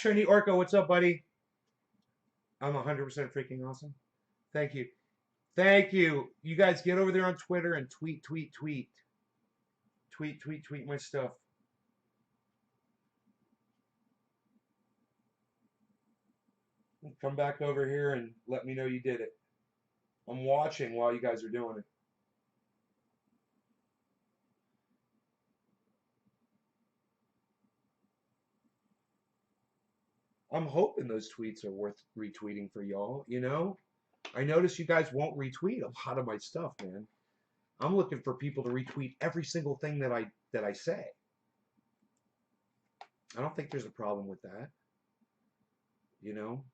Trini Orko, what's up, buddy? I'm 100% freaking awesome. Thank you. Thank you. You guys get over there on Twitter and tweet. Tweet my stuff. Come back over here and let me know you did it. I'm watching while you guys are doing it. I'm hoping those tweets are worth retweeting for y'all, you know? I notice you guys won't retweet a lot of my stuff, man. I'm looking for people to retweet every single thing that I say. I don't think there's a problem with that. You know?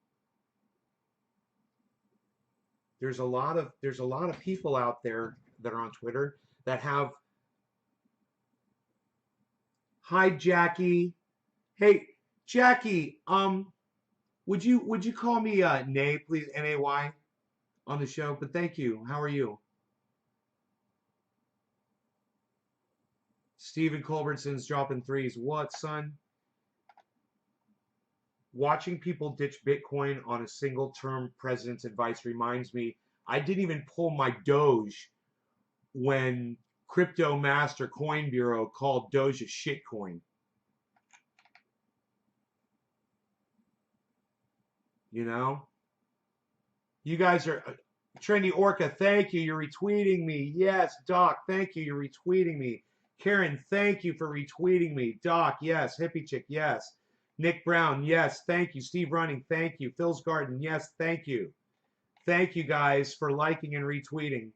There's a lot of people out there that are on Twitter that have, hi Jackie. Hey, Jackie, would you call me Nay, please, Nay, on the show? But thank you. How are you? Stephen Culbertson's dropping threes. What, son? Watching people ditch Bitcoin on a single term president's advice reminds me, I didn't even pull my Doge when Crypto Master Coin Bureau called Doge a shitcoin. You know? You guys are, Trendy Orca, thank you. You're retweeting me. Yes, Doc, thank you. You're retweeting me. Karen, thank you for retweeting me. Doc, yes. Hippie Chick, yes. Nick Brown, yes. Thank you. Steve Running, thank you. Phil's Garden, yes. Thank you. Thank you guys for liking and retweeting.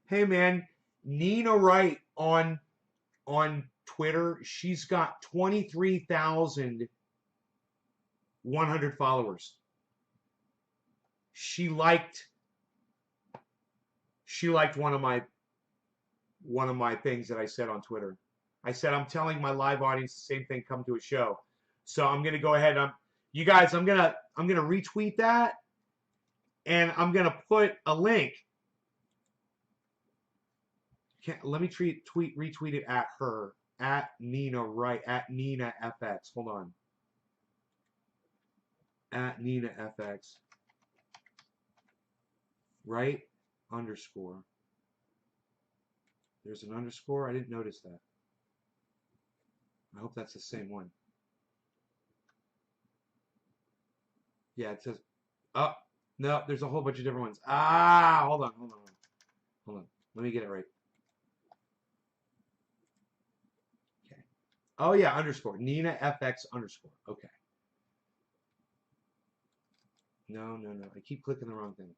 Hey man, Nina Wright on Twitter, she's got 23,100 followers. She liked one of my things that I said on Twitter. I said I'm telling my live audience the same thing, come to a show. So I'm gonna go ahead. You guys, I'm gonna retweet that, and I'm gonna put a link. Let me retweet it at her, at Nina Wright, at Nina FX. Hold on. At Nina FX. Right? Underscore. There's an underscore. I didn't notice that. I hope that's the same one. Yeah, it says, oh, no, there's a whole bunch of different ones. Ah, hold on. Let me get it right. Okay. Oh, yeah, underscore. Nina FX underscore. Okay. No. I keep clicking the wrong thing.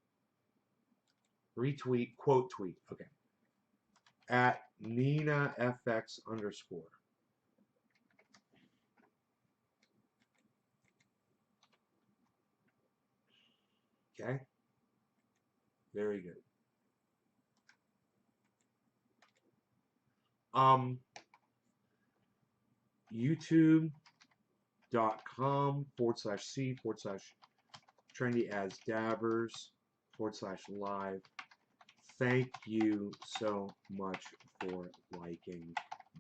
Retweet, quote tweet. Okay. At Nina FX underscore. Okay. Very good. YouTube.com/C/trendy-as-dabbers/live. Thank you so much for liking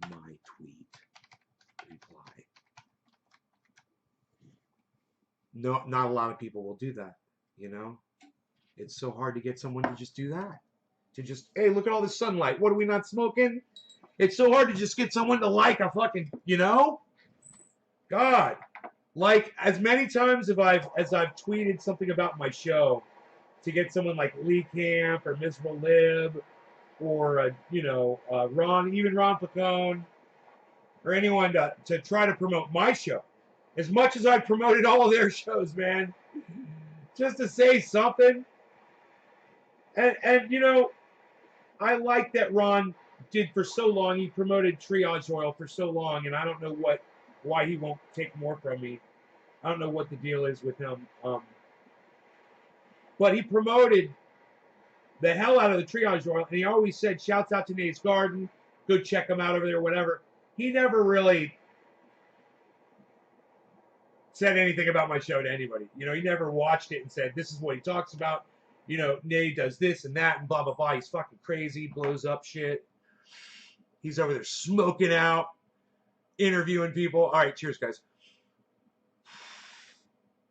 my tweet. Reply. No, not a lot of people will do that, you know? It's so hard to get someone to just do that. To just, hey, look at all this sunlight. What are we not smoking? It's so hard to just get someone to like a fucking, you know? God. Like, as many times as I've tweeted something about my show to get someone like Lee Camp or Miserable Lib or, Ron Placone or anyone to try to promote my show. As much as I've promoted all of their shows, man, just to say something. And I like that Ron did for so long. He promoted Triage Oil for so long, and I don't know why he won't take more from me. I don't know what the deal is with him. But he promoted the hell out of the Triage Oil, and he always said, shouts out to Nate's Garden, go check him out over there, whatever. He never really said anything about my show to anybody. He never watched it and said, this is what he talks about. Nate does this and that and blah, blah, blah. He's fucking crazy, blows up shit. He's over there smoking out, interviewing people. All right, cheers, guys.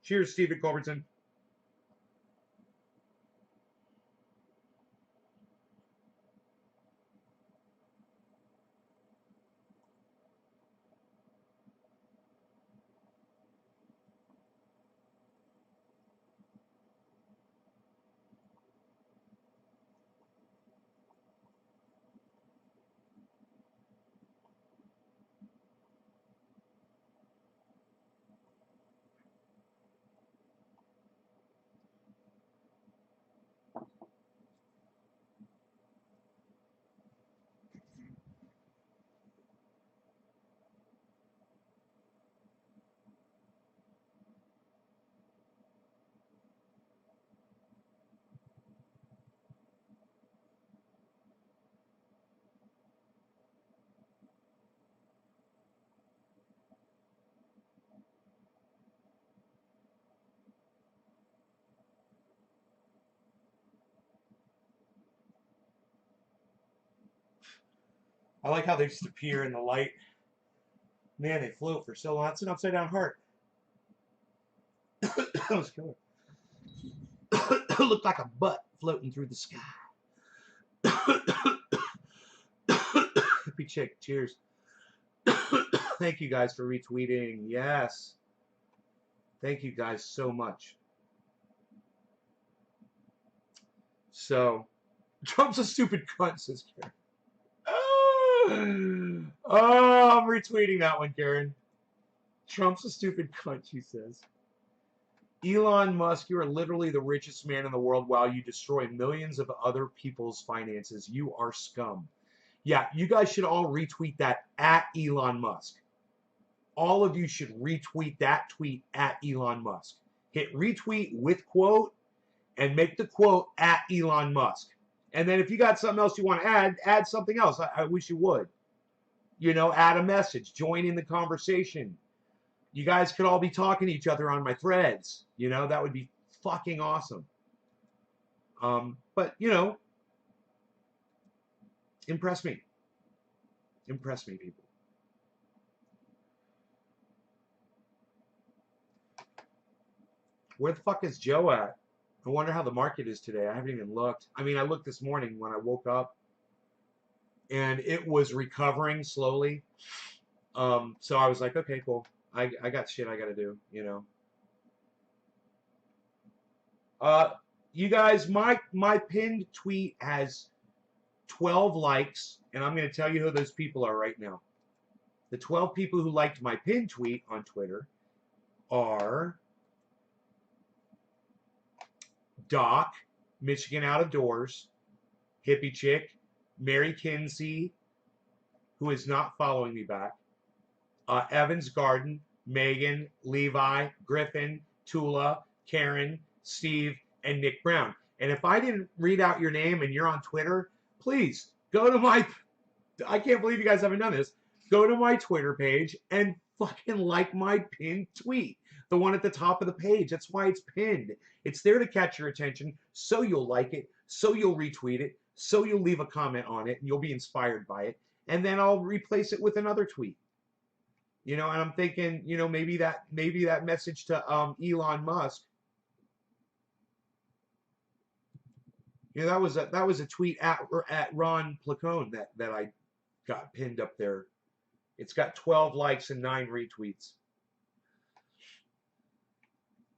Cheers, Stephen Culbertson. I like how they just appear in the light. Man, they float for so long. That's an upside down heart. That was killer. It looked like a butt floating through the sky. Happy chick. Cheers. Thank you guys for retweeting. Yes. Thank you guys so much. So, Trump's a stupid cunt, says Karen. Oh, I'm retweeting that one, Karen. Trump's a stupid cunt, she says. Elon Musk, you are literally the richest man in the world while you destroy millions of other people's finances. You are scum. Yeah, you guys should all retweet that at Elon Musk. All of you should retweet that tweet at Elon Musk. Hit retweet with quote and make the quote at Elon Musk. And then if you got something else you want to add something else. I wish you would. You know, add a message. Join in the conversation. You guys could all be talking to each other on my threads. You know, that would be fucking awesome. But, you know, impress me. Impress me, people. Where the fuck is Joe at? I wonder how the market is today. I haven't even looked. I mean, I looked this morning when I woke up, and it was recovering slowly. So I was like, okay, cool. I got shit I got to do, you know. You guys, my pinned tweet has 12 likes, and I'm going to tell you who those people are right now. The 12 people who liked my pinned tweet on Twitter are Doc, Michigan Out of Doors, Hippie Chick, Mary Kinsey, who is not following me back, Evans Garden, Megan, Levi, Griffin, Tula, Karen, Steve, and Nick Brown. And if I didn't read out your name and you're on Twitter, please go to my, I can't believe you guys haven't done this, go to my Twitter page and fucking like my pinned tweet. The one at the top of the page. That's why it's pinned. It's there to catch your attention, so you'll like it, so you'll retweet it, so you'll leave a comment on it, and you'll be inspired by it. And then I'll replace it with another tweet. You know, and I'm thinking, you know, maybe that message to Elon Musk. You know, that was a tweet at Ron Placone that I got pinned up there. It's got 12 likes and 9 retweets.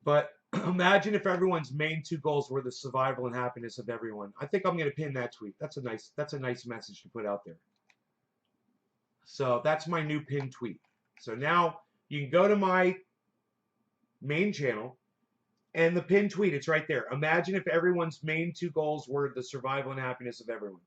But imagine if everyone's main 2 goals were the survival and happiness of everyone. I think I'm going to pin that tweet. That's a nice message to put out there. So that's my new pinned tweet. So now you can go to my main channel and the pinned tweet, it's right there. Imagine if everyone's main 2 goals were the survival and happiness of everyone.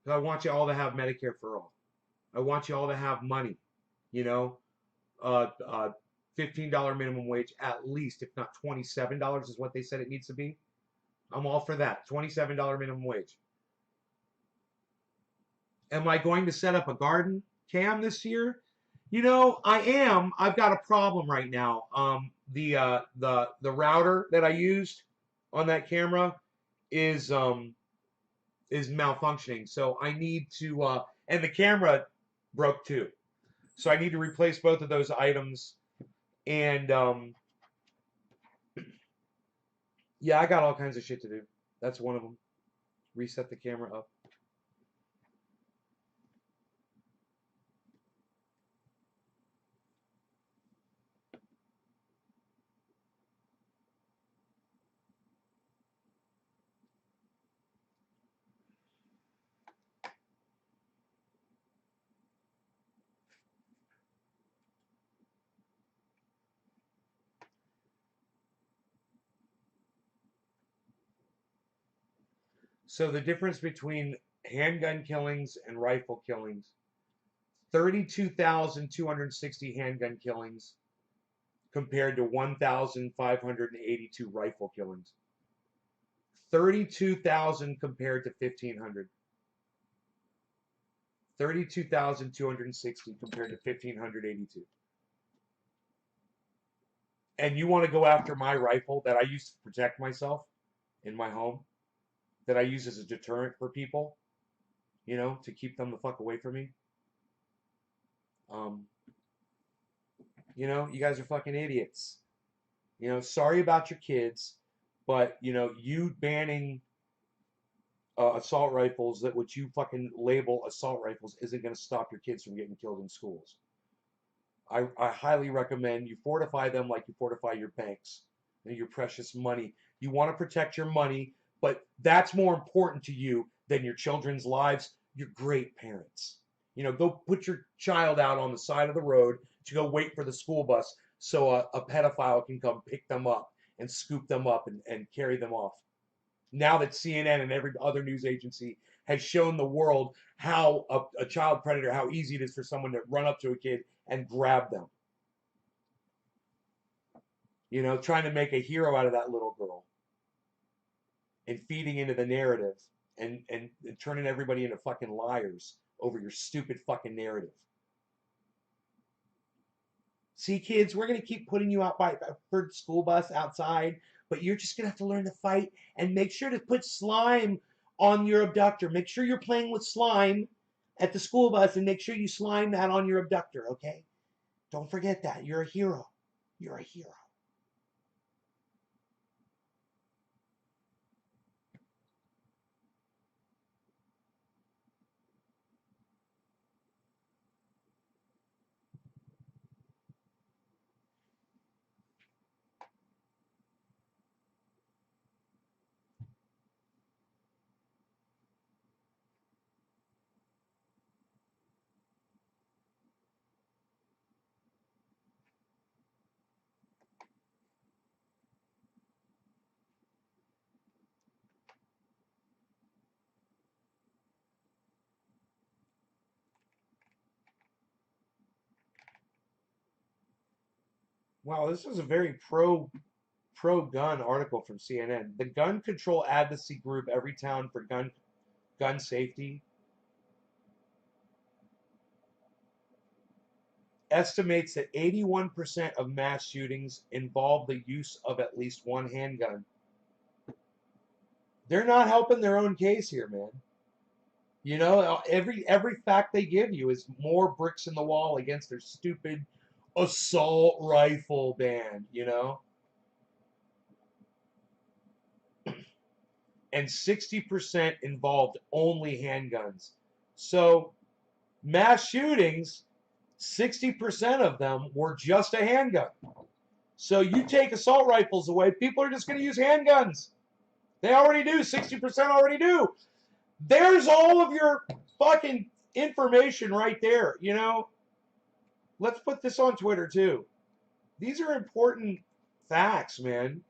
I want you all to have Medicare for all. I want you all to have money, you know, $15 minimum wage at least, if not $27 is what they said it needs to be. I'm all for that. $27 minimum wage. Am I going to set up a garden cam this year? You know, I am. I've got a problem right now. The router that I used on that camera is malfunctioning. So I need to and the camera broke too. So I need to replace both of those items. And yeah, I got all kinds of shit to do. That's one of them. Reset the camera up. So the difference between handgun killings and rifle killings, 32,260 handgun killings compared to 1,582 rifle killings. 32,000 compared to 1,500. 32,260 compared to 1,582. and you want to go after my rifle that I use to protect myself in my home, that I use as a deterrent for people, you know, to keep them the fuck away from me. Um, you know, you guys are fucking idiots. You know, sorry about your kids, but you know, you banning assault rifles that what you fucking label assault rifles isn't going to stop your kids from getting killed in schools. I highly recommend you fortify them like you fortify your banks and your precious money. You want to protect your money, but that's more important to you than your children's lives. You're great parents. You know, go put your child out on the side of the road to go wait for the school bus so a pedophile can come pick them up and scoop them up and carry them off. Now that CNN and every other news agency has shown the world how a child predator, how easy it is for someone to run up to a kid and grab them. You know, trying to make a hero out of that little girl and feeding into the narrative and turning everybody into fucking liars over your stupid fucking narrative. See, kids, we're going to keep putting you out for the school bus outside, but you're just going to have to learn to fight and make sure to put slime on your abductor. Make sure you're playing with slime at the school bus and make sure you slime that on your abductor, okay? Don't forget that. You're a hero. You're a hero. Wow, this is a very pro-gun article from CNN. The gun control advocacy group Everytown for gun safety estimates that 81% of mass shootings involve the use of at least one handgun. They're not helping their own case here, man. You know, every fact they give you is more bricks in the wall against their stupid assault rifle ban, you know? And 60% involved only handguns. So, mass shootings, 60% of them were just a handgun. So you take assault rifles away, people are just going to use handguns. They already do. 60% already do. There's all of your fucking information right there, you know? Let's put this on Twitter too. These are important facts, man.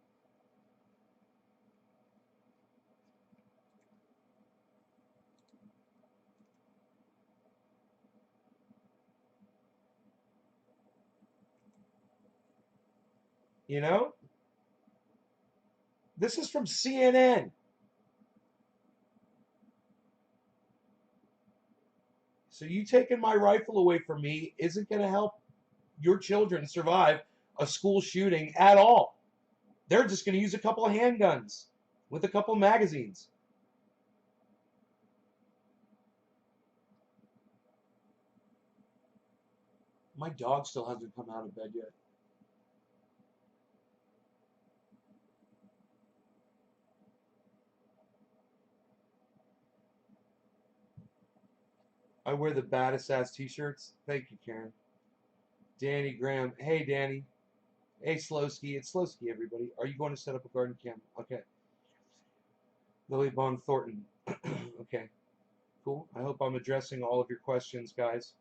You know? This is from CNN. So you taking my rifle away from me isn't going to help your children survive a school shooting at all. They're just going to use a couple of handguns with a couple of magazines. My dog still hasn't come out of bed yet. I wear the baddest ass t-shirts. Thank you, Karen. Danny Graham. Hey, Danny. Hey, Slowski. It's Slowski, everybody. Are you going to set up a garden cam? Okay. Lily Bond Thornton. Okay. Cool. I hope I'm addressing all of your questions, guys.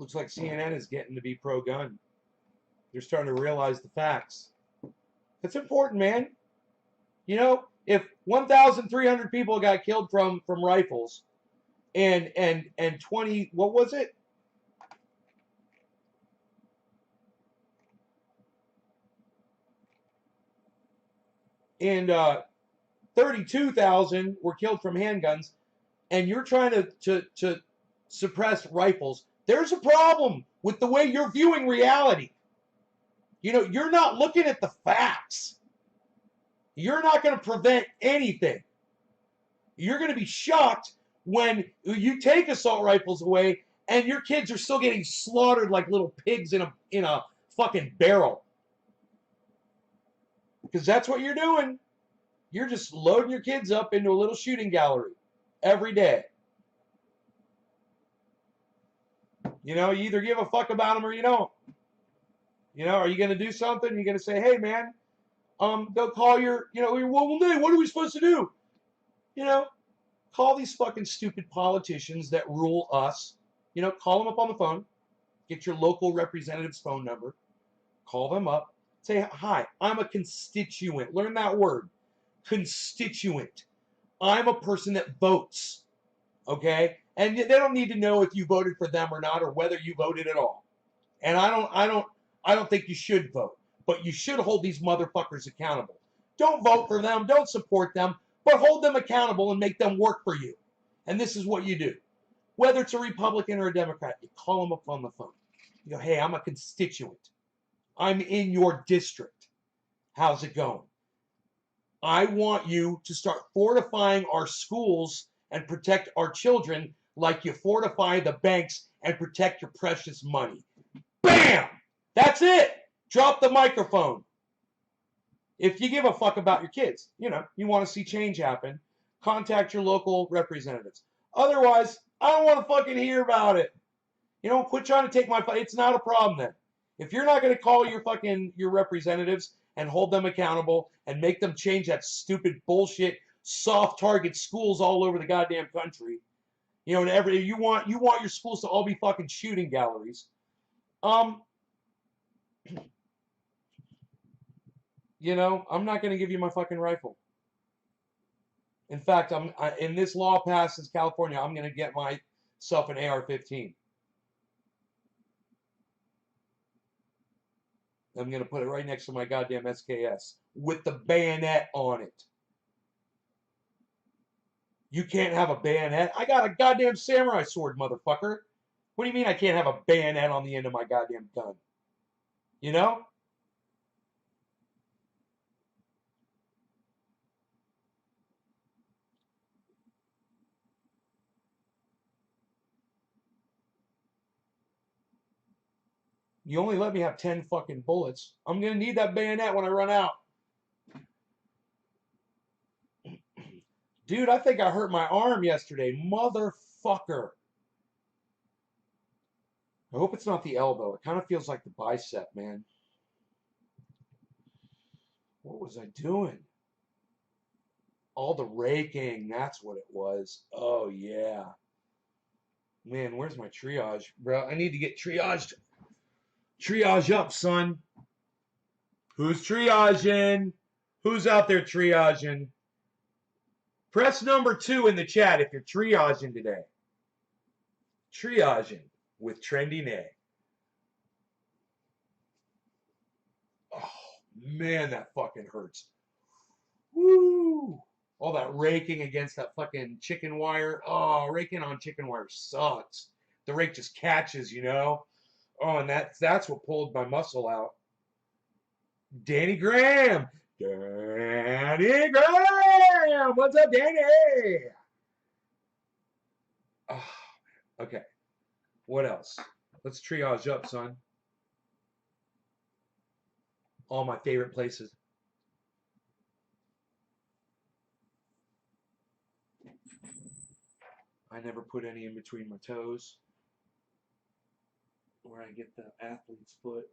Looks like CNN is getting to be pro-gun. They're starting to realize the facts. It's important, man. You know, if 1,300 people got killed from rifles, and 20, what was it? And 32,000 were killed from handguns, and you're trying to suppress rifles. There's a problem with the way you're viewing reality. You know, you're not looking at the facts. You're not going to prevent anything. You're going to be shocked when you take assault rifles away and your kids are still getting slaughtered like little pigs in a fucking barrel. Because that's what you're doing. You're just loading your kids up into a little shooting gallery every day. You know, you either give a fuck about them or you don't. You know, are you going to do something? You're going to say, hey, man, go call your, you know, well, what are we supposed to do? You know, call these fucking stupid politicians that rule us. You know, call them up on the phone. Get your local representative's phone number. Call them up. Say, hi, I'm a constituent. Learn that word. Constituent. I'm a person that votes. Okay? And they don't need to know if you voted for them or not, or whether you voted at all. And I don't think you should vote. But you should hold these motherfuckers accountable. Don't vote for them. Don't support them. But hold them accountable and make them work for you. And this is what you do. Whether it's a Republican or a Democrat, you call them up on the phone. You go, hey, I'm a constituent. I'm in your district. How's it going? I want you to start fortifying our schools and protect our children like you fortify the banks and protect your precious money. Bam! That's it. Drop the microphone. If you give a fuck about your kids, you know, you want to see change happen, contact your local representatives. Otherwise, I don't want to fucking hear about it. You know, quit trying to take my fight. It's not a problem then. If you're not going to call your representatives and hold them accountable and make them change that stupid bullshit soft target schools all over the goddamn country, you know, and you want your schools to all be fucking shooting galleries. You know, I'm not going to give you my fucking rifle. In fact, in this law passes California, I'm going to get myself an AR-15. I'm going to put it right next to my goddamn SKS with the bayonet on it. You can't have a bayonet? I got a goddamn samurai sword, motherfucker. What do you mean I can't have a bayonet on the end of my goddamn gun? You know? You only let me have 10 fucking bullets. I'm going to need that bayonet when I run out. Dude, I think I hurt my arm yesterday. Motherfucker. I hope it's not the elbow. It kind of feels like the bicep, man. What was I doing? All the raking. That's what it was. Oh, yeah. Man, where's my triage? Bro, I need to get triaged. Triage up, son. Who's triaging? Who's out there triaging? Press number 2 in the chat if you're triaging today. Triaging with Trendy Nay. Oh, man, that fucking hurts. Woo! All that raking against that fucking chicken wire. Oh, raking on chicken wire sucks. The rake just catches, you know? Oh, and that's what pulled my muscle out. Danny Graham. Danny Graham. What's up, Danny? Oh, okay. What else? Let's triage up, son. All my favorite places. I never put any in between my toes. Where I get the athlete's foot.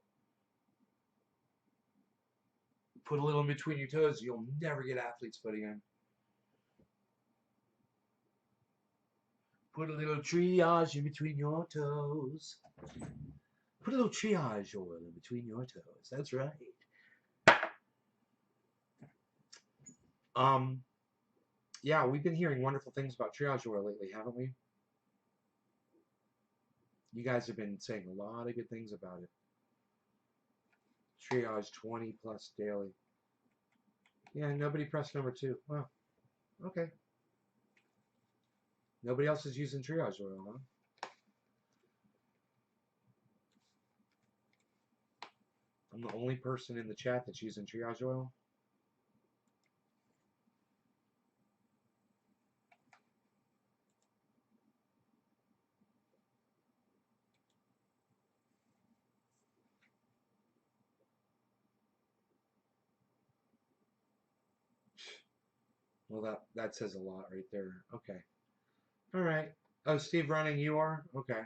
Put a little in between your toes, you'll never get athlete's foot again. Put a little triage in between your toes. Put a little triage oil in between your toes. That's right. Yeah, we've been hearing wonderful things about triage oil lately, haven't we? You guys have been saying a lot of good things about it. Triage 20 plus daily. Yeah, nobody pressed number 2. Wow. Okay. Nobody else is using triage oil, huh? I'm the only person in the chat that's using triage oil. Well, that says a lot right there. Okay. All right. Oh, Steve Running, you are? Okay.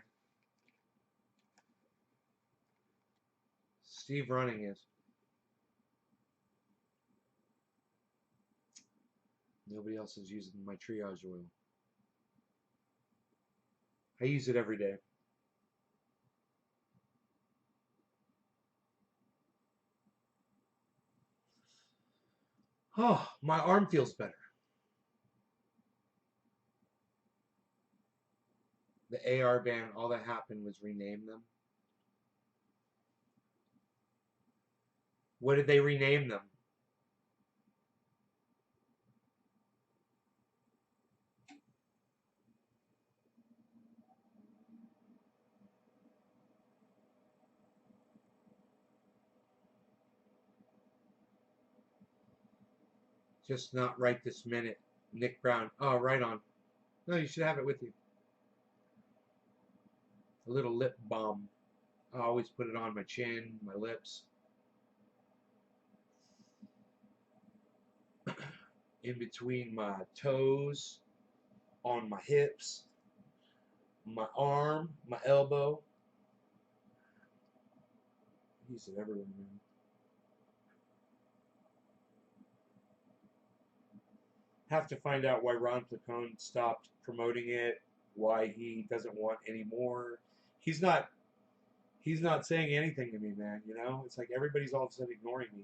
Steve Running is. Nobody else is using my triage oil. I use it every day. Oh, my arm feels better. The AR band, all that happened was rename them. What did they rename them? Just not right this minute. Nick Brown. Oh, right on. No, you should have it with you. A little lip balm. I always put it on my chin, my lips. In between my toes, on my hips, my arm, my elbow. I use it everywhere, man. Have to find out why Ron Placone stopped promoting it, why he doesn't want any more. He's not saying anything to me, man, you know? It's like everybody's all of a sudden ignoring me.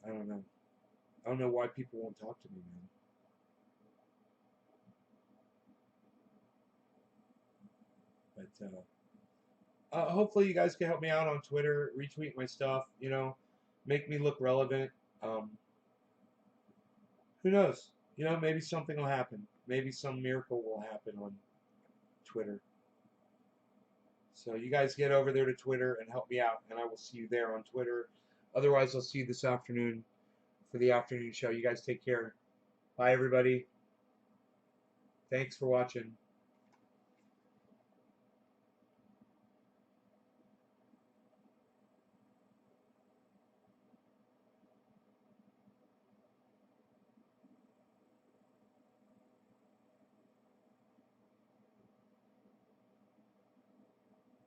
I don't know. I don't know why people won't talk to me, man. But hopefully you guys can help me out on Twitter, retweet my stuff, you know, make me look relevant. Who knows? You know, maybe something will happen. Maybe some miracle will happen on Twitter. So you guys get over there to Twitter and help me out, and I will see you there on Twitter. Otherwise, I'll see you this afternoon for the afternoon show. You guys take care. Bye, everybody. Thanks for watching.